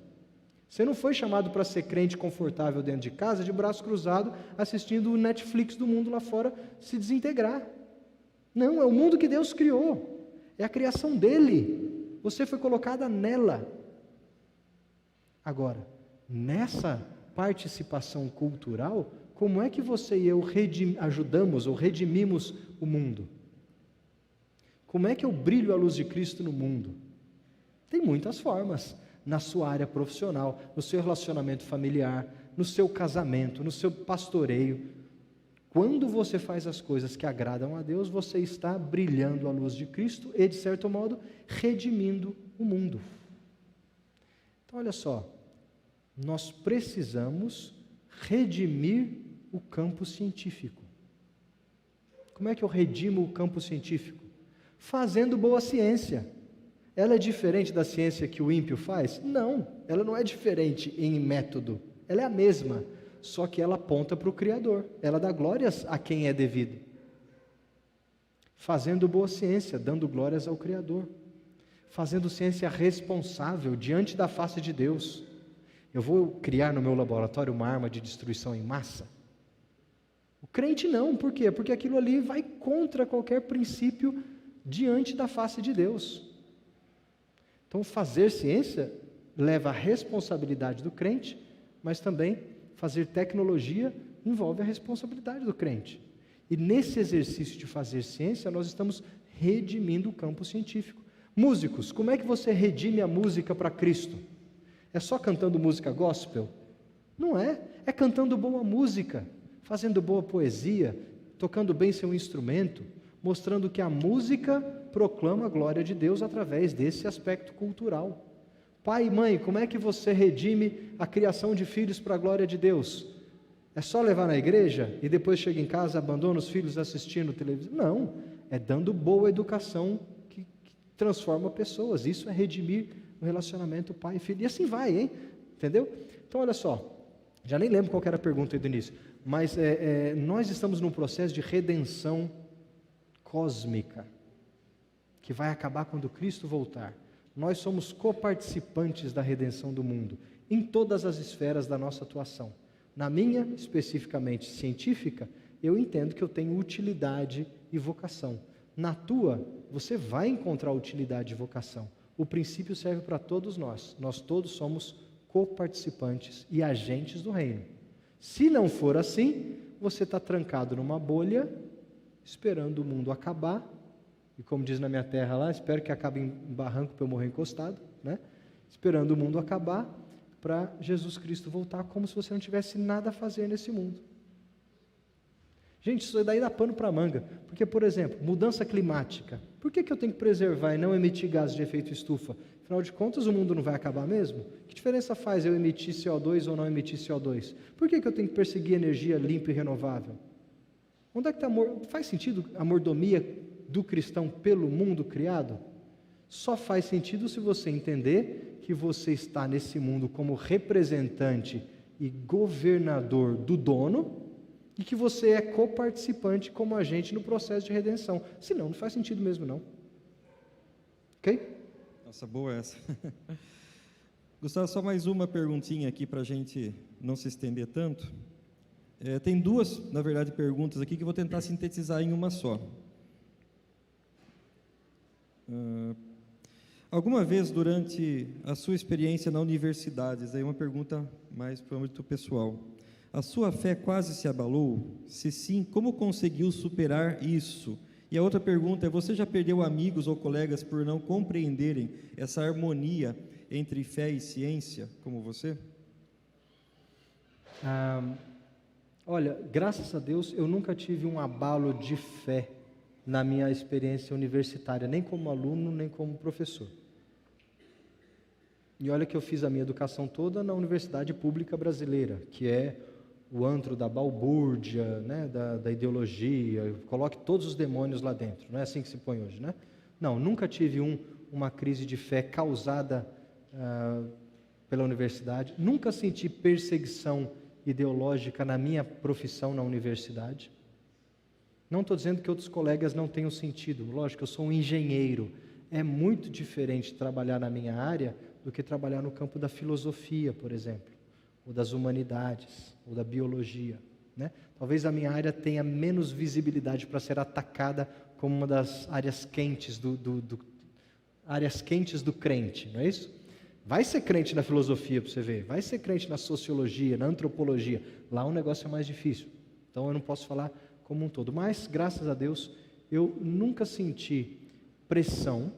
Você não foi chamado para ser crente confortável dentro de casa, de braço cruzado, assistindo o Netflix do mundo lá fora se desintegrar. Não, é o mundo que Deus criou. É a criação dele. Você foi colocada nela. Agora, nessa participação cultural, como é que você e eu ajudamos ou redimimos o mundo? Como é que eu brilho a luz de Cristo no mundo? Tem muitas formas. Na sua área profissional, no seu relacionamento familiar, no seu casamento, no seu pastoreio. Quando você faz as coisas que agradam a Deus, você está brilhando a luz de Cristo e, de certo modo, redimindo o mundo. Então, olha só, nós precisamos redimir o campo científico. Como é que eu redimo o campo científico? Fazendo boa ciência. Ela é diferente da ciência que o ímpio faz? Não, ela não é diferente em método, ela é a mesma, só que ela aponta para o Criador, ela dá glórias a quem é devido. Fazendo boa ciência, dando glórias ao Criador. Fazendo ciência responsável diante da face de Deus. Eu vou criar no meu laboratório uma arma de destruição em massa? O crente não, por quê? Porque aquilo ali vai contra qualquer princípio diante da face de Deus. Então, fazer ciência leva a responsabilidade do crente, mas também fazer tecnologia envolve a responsabilidade do crente. E nesse exercício de fazer ciência, nós estamos redimindo o campo científico. Músicos, como é que você redime a música para Cristo? É só cantando música gospel? Não é. É cantando boa música, fazendo boa poesia, tocando bem seu instrumento, mostrando que a música proclama a glória de Deus através desse aspecto cultural. Pai e mãe, como é que você redime a criação de filhos para a glória de Deus? É só levar na igreja e depois chega em casa e abandona os filhos assistindo televisão? Não, é dando boa educação que transforma pessoas. Isso é redimir o relacionamento pai e filho. E assim vai, hein? Entendeu? Então olha só, Já nem lembro qual que era a pergunta aí do início, mas nós estamos num processo de redenção cósmica, que vai acabar quando Cristo voltar. Nós somos coparticipantes da redenção do mundo, em todas as esferas da nossa atuação. Na minha, especificamente científica, eu entendo que eu tenho utilidade e vocação. Na tua, você vai encontrar utilidade e vocação. O princípio serve para todos nós. Nós todos somos coparticipantes e agentes do reino. Se não for assim, você está trancado numa bolha, esperando o mundo acabar. E como diz na minha terra lá, espero que acabe em barranco para eu morrer encostado, né? Esperando o mundo acabar, para Jesus Cristo voltar, como se você não tivesse nada a fazer nesse mundo. Gente, isso daí dá pano para manga, porque, por exemplo, mudança climática. Por que eu tenho que preservar e não emitir gases de efeito estufa? Afinal de contas, o mundo não vai acabar mesmo? Que diferença faz eu emitir CO2 ou não emitir CO2? Por que eu tenho que perseguir energia limpa e renovável? Onde é que faz sentido a mordomia do cristão pelo mundo criado? Só faz sentido se você entender que você está nesse mundo como representante e governador do dono, e que você é coparticipante como agente no processo de redenção. Senão, não faz sentido mesmo, não. Ok? Nossa, boa essa. Gustavo, só mais uma perguntinha aqui para a gente não se estender tanto. Tem duas, na verdade, perguntas aqui que eu vou tentar sintetizar em uma só. Alguma vez durante a sua experiência na universidade, isso aí é uma pergunta mais para o âmbito pessoal, a sua fé quase se abalou? Se sim, como conseguiu superar isso? E a outra pergunta é, você já perdeu amigos ou colegas por não compreenderem essa harmonia entre fé e ciência, como você? Olha, graças a Deus, eu nunca tive um abalo de fé na minha experiência universitária, nem como aluno, nem como professor. E olha que eu fiz a minha educação toda na Universidade Pública Brasileira, que é o antro da balbúrdia, né, da ideologia, coloque todos os demônios lá dentro, não é assim que se põe hoje, né? Não, nunca tive uma crise de fé causada pela universidade, nunca senti perseguição ideológica na minha profissão na universidade. Não estou dizendo que outros colegas não tenham sentido, lógico, eu sou um engenheiro, é muito diferente trabalhar na minha área do que trabalhar no campo da filosofia, por exemplo, ou das humanidades, ou da biologia, né? Talvez a minha área tenha menos visibilidade para ser atacada como uma das áreas quentes áreas quentes do crente, não é isso? Vai ser crente na filosofia para você ver, vai ser crente na sociologia, na antropologia, lá o negócio é mais difícil, então eu não posso falar como um todo, mas graças a Deus eu nunca senti pressão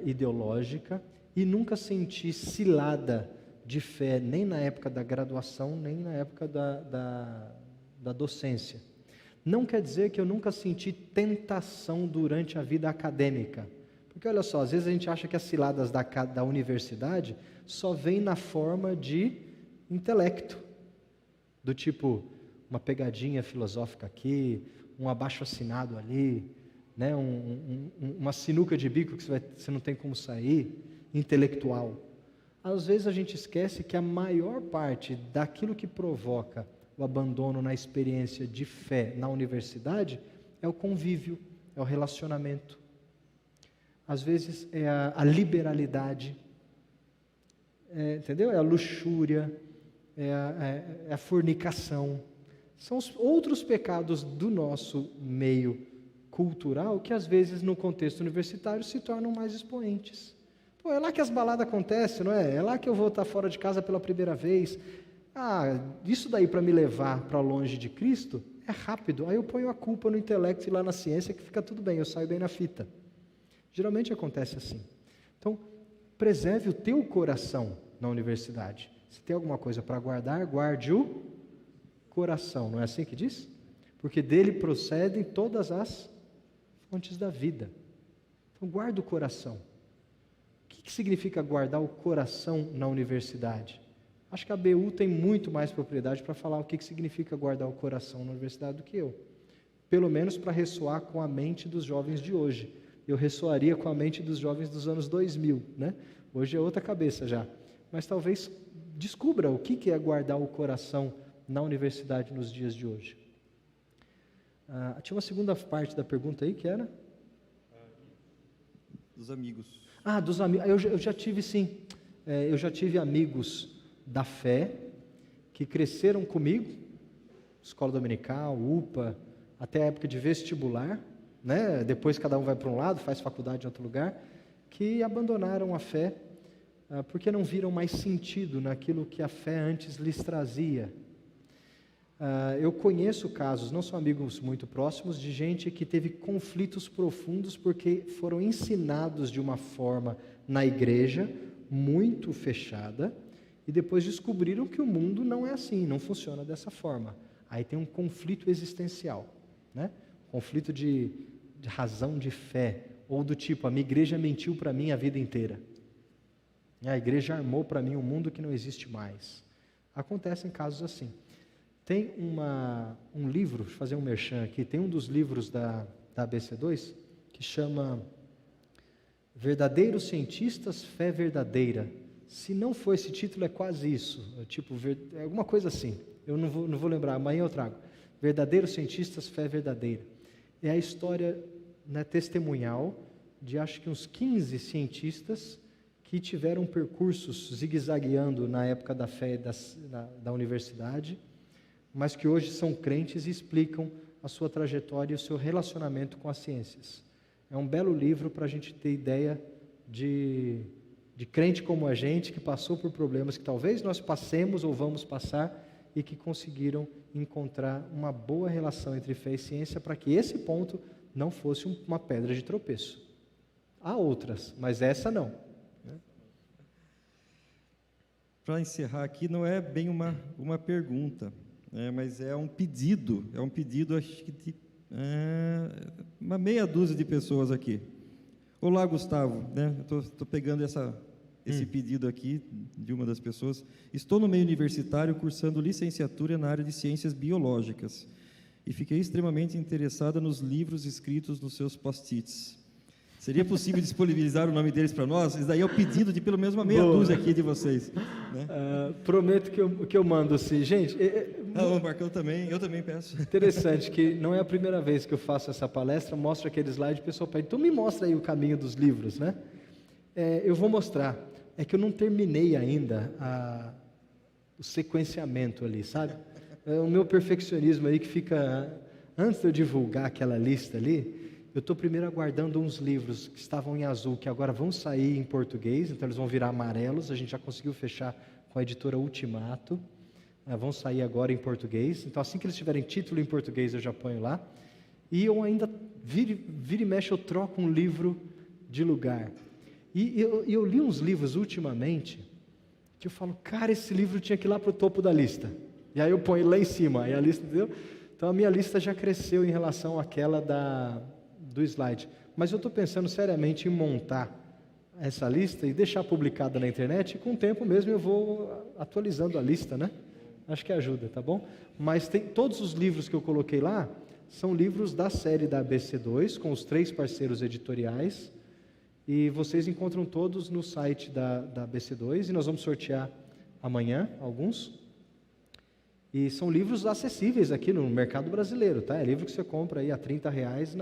ideológica e nunca senti cilada de fé, nem na época da graduação, nem na época da docência. Não quer dizer que eu nunca senti tentação durante a vida acadêmica. Porque olha só, às vezes a gente acha que as ciladas da universidade só vêm na forma de intelecto. Do tipo, uma pegadinha filosófica aqui, um abaixo-assinado ali, né? Uma sinuca de bico que você não tem como sair, intelectual. Às vezes a gente esquece que a maior parte daquilo que provoca o abandono na experiência de fé na universidade é o convívio, é o relacionamento. Às vezes é a liberalidade, entendeu? É a luxúria, é a fornicação. São os outros pecados do nosso meio cultural que às vezes no contexto universitário se tornam mais expoentes. Pô, é lá que as baladas acontecem, não é? É lá que eu vou estar fora de casa pela primeira vez. Isso daí para me levar para longe de Cristo é rápido. Aí eu ponho a culpa no intelecto e lá na ciência que fica tudo bem, eu saio bem na fita. Geralmente acontece assim. Então, preserve o teu coração na universidade. Se tem alguma coisa para guardar, guarde o coração. Não é assim que diz? Porque dele procedem todas as fontes da vida. Então, guarda o coração. O que significa guardar o coração na universidade? Acho que a BU tem muito mais propriedade para falar o que significa guardar o coração na universidade do que eu. Pelo menos para ressoar com a mente dos jovens de hoje. Eu ressoaria com a mente dos jovens dos anos 2000, né? Hoje é outra cabeça já. Mas talvez descubra o que é guardar o coração na universidade nos dias de hoje. Tinha uma segunda parte da pergunta aí, que era? Dos amigos. Dos amigos. Eu já tive, sim. Eu já tive amigos da fé que cresceram comigo, escola dominical, UPA, até a época de vestibular, né? Depois cada um vai para um lado, faz faculdade em outro lugar, que abandonaram a fé porque não viram mais sentido naquilo que a fé antes lhes trazia. Eu conheço casos, não são amigos muito próximos, de gente que teve conflitos profundos porque foram ensinados de uma forma na igreja muito fechada e depois descobriram que o mundo não é assim, não funciona dessa forma. Aí tem um conflito existencial, né? Conflito de razão de fé, ou do tipo, a minha igreja mentiu para mim a vida inteira. A igreja armou para mim um mundo que não existe mais. Acontecem casos assim. Tem um livro, deixa eu fazer um merchan aqui, tem um dos livros da ABC2 que chama Verdadeiros Cientistas, Fé Verdadeira. Se não for esse título, é quase isso, é alguma coisa assim, eu não vou lembrar, amanhã eu trago. Verdadeiros Cientistas, Fé Verdadeira. É a história, né, testemunhal de acho que uns 15 cientistas que tiveram percursos zigue-zagueando na época da fé da universidade, mas que hoje são crentes e explicam a sua trajetória e o seu relacionamento com as ciências. É um belo livro para a gente ter ideia de crente como a gente, que passou por problemas que talvez nós passemos ou vamos passar e que conseguiram encontrar uma boa relação entre fé e ciência para que esse ponto não fosse uma pedra de tropeço. Há outras, mas essa não. Para encerrar aqui, não é bem uma pergunta, mas é um pedido, acho que de uma meia dúzia de pessoas aqui. Olá, Gustavo, né? Estou pegando esse pedido aqui de uma das pessoas. Estou no meio universitário cursando licenciatura na área de ciências biológicas e fiquei extremamente interessada nos livros escritos nos seus post-its. Seria possível disponibilizar o nome deles para nós? Isso daí é o pedido de pelo menos uma meia dúzia aqui de vocês. Né? Prometo que eu mando assim. Gente, o Marcão também, eu também peço. Interessante que não é a primeira vez que eu faço essa palestra, mostro aquele slide, o pessoal pede, então me mostra aí o caminho dos livros, né? Eu vou mostrar. É que eu não terminei ainda o sequenciamento ali, sabe? O meu perfeccionismo aí que fica, antes de eu divulgar aquela lista ali, eu estou primeiro aguardando uns livros que estavam em azul, que agora vão sair em português, então eles vão virar amarelos, a gente já conseguiu fechar com a editora Ultimato, vão sair agora em português, então assim que eles tiverem título em português eu já ponho lá, e eu ainda, vira e mexe, eu troco um livro de lugar, e eu li uns livros ultimamente, que eu falo, cara, esse livro tinha que ir lá para o topo da lista, e aí eu ponho lá em cima, aí a lista, entendeu? Então a minha lista já cresceu em relação àquela do slide, mas eu estou pensando seriamente em montar essa lista e deixar publicada na internet, e com o tempo mesmo eu vou atualizando a lista, né? Acho que ajuda, tá bom? Mas todos os livros que eu coloquei lá, são livros da série da ABC2, com os 3 parceiros editoriais, e vocês encontram todos no site da ABC2, e nós vamos sortear amanhã alguns, e são livros acessíveis aqui no mercado brasileiro, tá? É livro que você compra aí a R$30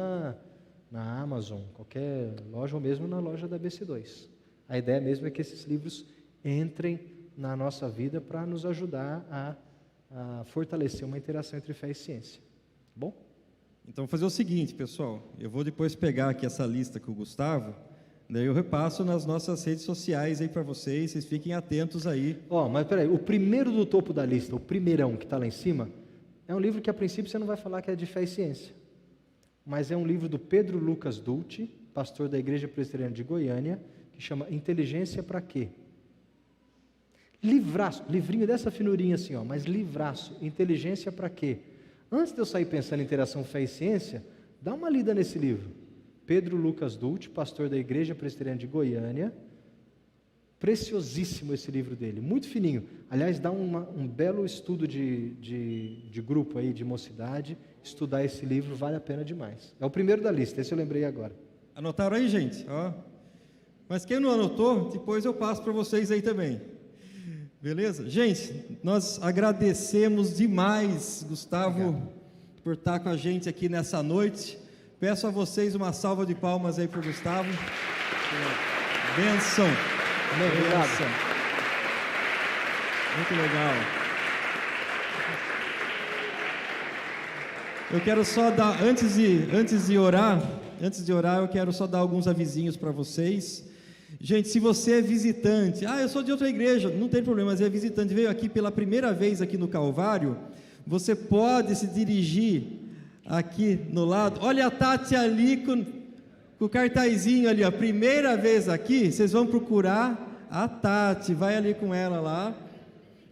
na Amazon, qualquer loja, ou mesmo na loja da ABC2. A ideia mesmo é que esses livros entrem na nossa vida para nos ajudar a fortalecer uma interação entre fé e ciência. Tá bom? Então, vou fazer o seguinte, pessoal, eu vou depois pegar aqui essa lista com o Gustavo, daí eu repasso nas nossas redes sociais aí para vocês fiquem atentos aí. Mas peraí, o primeiro do topo da lista, o primeirão que está lá em cima, é um livro que a princípio você não vai falar que é de fé e ciência, mas é um livro do Pedro Lucas Dulce, pastor da Igreja Presbiteriana de Goiânia, que chama Inteligência para quê? Livraço, livrinho dessa finurinha assim, mas livraço, Inteligência para quê? Antes de eu sair pensando em interação fé e ciência, dá uma lida nesse livro. Pedro Lucas Dulce, pastor da Igreja Presbiteriana de Goiânia, preciosíssimo esse livro dele, muito fininho. Aliás, dá um belo estudo de grupo aí, de mocidade. Estudar esse livro vale a pena demais. É o primeiro da lista, esse eu lembrei agora. Anotaram aí, gente? Mas quem não anotou, depois eu passo para vocês aí também. Beleza? Gente, nós agradecemos demais, Gustavo, por estar com a gente aqui nessa noite. Peço a vocês uma salva de palmas aí para o Gustavo. Benção. Obrigado. Benção. Muito legal. Eu quero só dar, antes de orar, eu quero só dar alguns avisinhos para vocês. Gente, se você é visitante, eu sou de outra igreja, não tem problema, mas é visitante, veio aqui pela primeira vez aqui no Calvário, você pode se dirigir aqui no lado. Olha a Tati ali com o cartazinho ali, ó, primeira vez aqui, vocês vão procurar a Tati, vai ali com ela lá,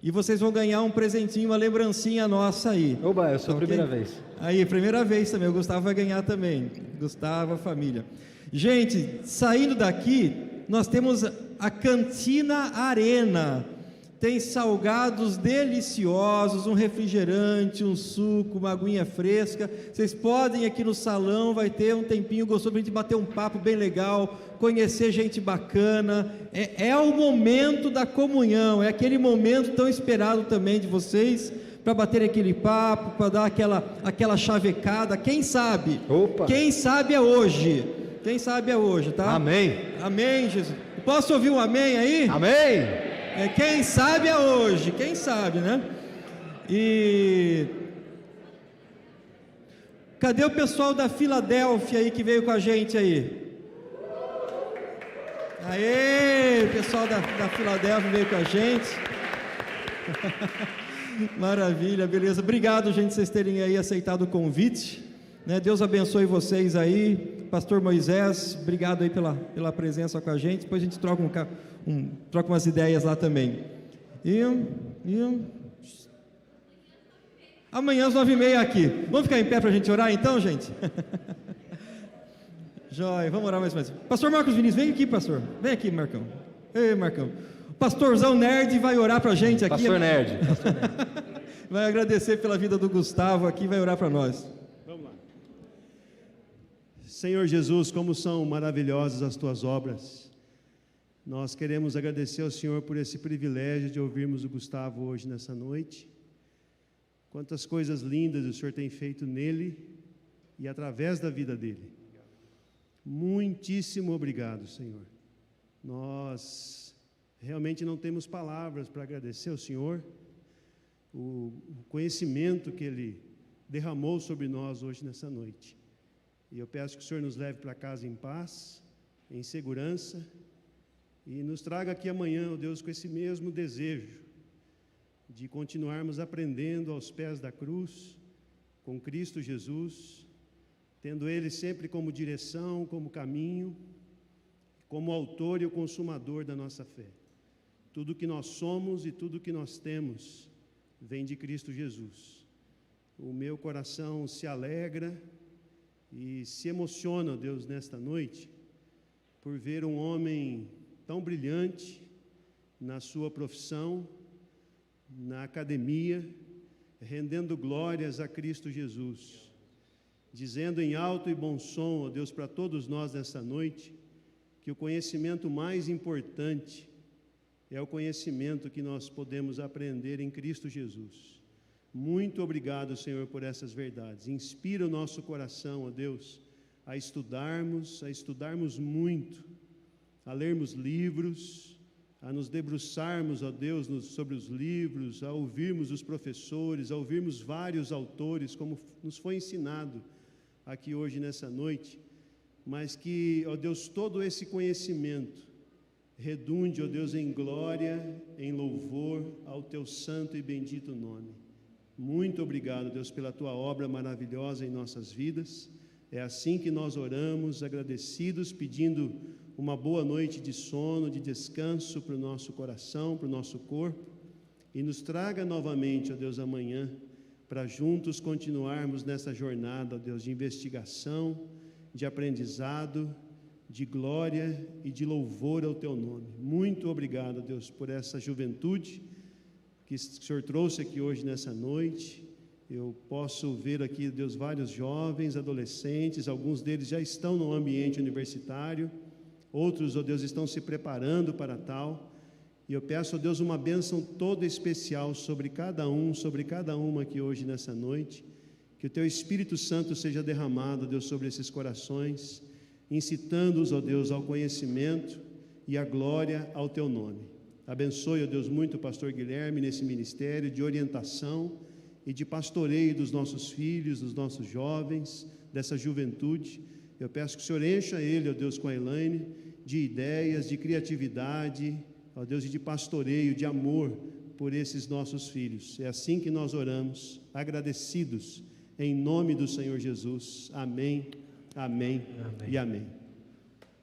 e vocês vão ganhar um presentinho, uma lembrancinha nossa aí. Oba, eu sou a Ok? primeira vez. Aí, primeira vez também, o Gustavo vai ganhar também, Gustavo, a família. Gente, saindo daqui, nós temos a Cantina Arena, tem salgados deliciosos, um refrigerante, um suco, uma aguinha fresca. Vocês podem ir aqui no salão, vai ter um tempinho gostoso para a gente bater um papo bem legal, conhecer gente bacana. É o momento da comunhão, é aquele momento tão esperado também de vocês, para bater aquele papo, para dar aquela chavecada. Quem sabe? Opa! Quem sabe é hoje. Quem sabe é hoje, tá? Amém. Amém, Jesus. Posso ouvir um amém aí? Amém. Quem sabe é hoje, quem sabe, né? E cadê o pessoal da Filadélfia aí que veio com a gente aí? Aê, o pessoal da Filadélfia veio com a gente. Maravilha, beleza. Obrigado, gente, vocês terem aí aceitado o convite, né? Deus abençoe vocês aí. Pastor Moisés, obrigado aí pela presença com a gente. Depois a gente troca troca umas ideias lá também. Amanhã às 9h30 aqui. Vamos ficar em pé para a gente orar então, gente? Joia, vamos orar mais uma vez. Pastor Marcos Vinícius, vem aqui, pastor. Vem aqui, Marcão. Ei, Marcão. O pastorzão Nerd vai orar para a gente aqui. Pastor Nerd. Vai agradecer pela vida do Gustavo aqui, vai orar para nós. Vamos lá. Senhor Jesus, como são maravilhosas as tuas obras. Nós queremos agradecer ao Senhor por esse privilégio de ouvirmos o Gustavo hoje nessa noite. Quantas coisas lindas o Senhor tem feito nele e através da vida dele. Muitíssimo obrigado, Senhor. Nós realmente não temos palavras para agradecer ao Senhor o conhecimento que ele derramou sobre nós hoje nessa noite. E eu peço que o Senhor nos leve para casa em paz, em segurança, e nos traga aqui amanhã, ó Deus, com esse mesmo desejo de continuarmos aprendendo aos pés da cruz, com Cristo Jesus, tendo Ele sempre como direção, como caminho, como autor e o consumador da nossa fé. Tudo que nós somos e tudo que nós temos vem de Cristo Jesus. O meu coração se alegra e se emociona, ó Deus, nesta noite, por ver um homem tão brilhante na sua profissão, na academia, rendendo glórias a Cristo Jesus, dizendo em alto e bom som, ó Deus, para todos nós nessa noite, que o conhecimento mais importante é o conhecimento que nós podemos aprender em Cristo Jesus. Muito obrigado, Senhor, por essas verdades. Inspira o nosso coração, ó Deus, a estudarmos muito, a lermos livros, a nos debruçarmos, ó Deus, sobre os livros, a ouvirmos os professores, a ouvirmos vários autores, como nos foi ensinado aqui hoje nessa noite, mas que, ó Deus, todo esse conhecimento redunde, ó Deus, em glória, em louvor ao Teu santo e bendito nome. Muito obrigado, Deus, pela Tua obra maravilhosa em nossas vidas. É assim que nós oramos, agradecidos, pedindo uma boa noite de sono, de descanso para o nosso coração, para o nosso corpo, e nos traga novamente, ó Deus, amanhã, para juntos continuarmos nessa jornada, ó Deus, de investigação, de aprendizado, de glória e de louvor ao Teu nome. Muito obrigado, Deus, por essa juventude que o Senhor trouxe aqui hoje nessa noite. Eu posso ver aqui, Deus, vários jovens, adolescentes, alguns deles já estão no ambiente universitário, outros, ó Deus, estão se preparando para tal, E eu peço a Deus uma bênção toda especial sobre cada um, sobre cada uma aqui hoje nessa noite, que o Teu Espírito Santo seja derramado, Deus, sobre esses corações, incitando-os, ó Deus, ao conhecimento e à glória ao Teu nome. Abençoe, ó Deus, muito o pastor Guilherme nesse ministério de orientação e de pastoreio dos nossos filhos, dos nossos jovens, dessa juventude. Eu peço que o Senhor encha ele, ó Deus, com a Elaine, de ideias, de criatividade, ó Deus, e de pastoreio, de amor por esses nossos filhos. É assim que nós oramos, agradecidos, em nome do Senhor Jesus. Amém, amém, amém. E amém.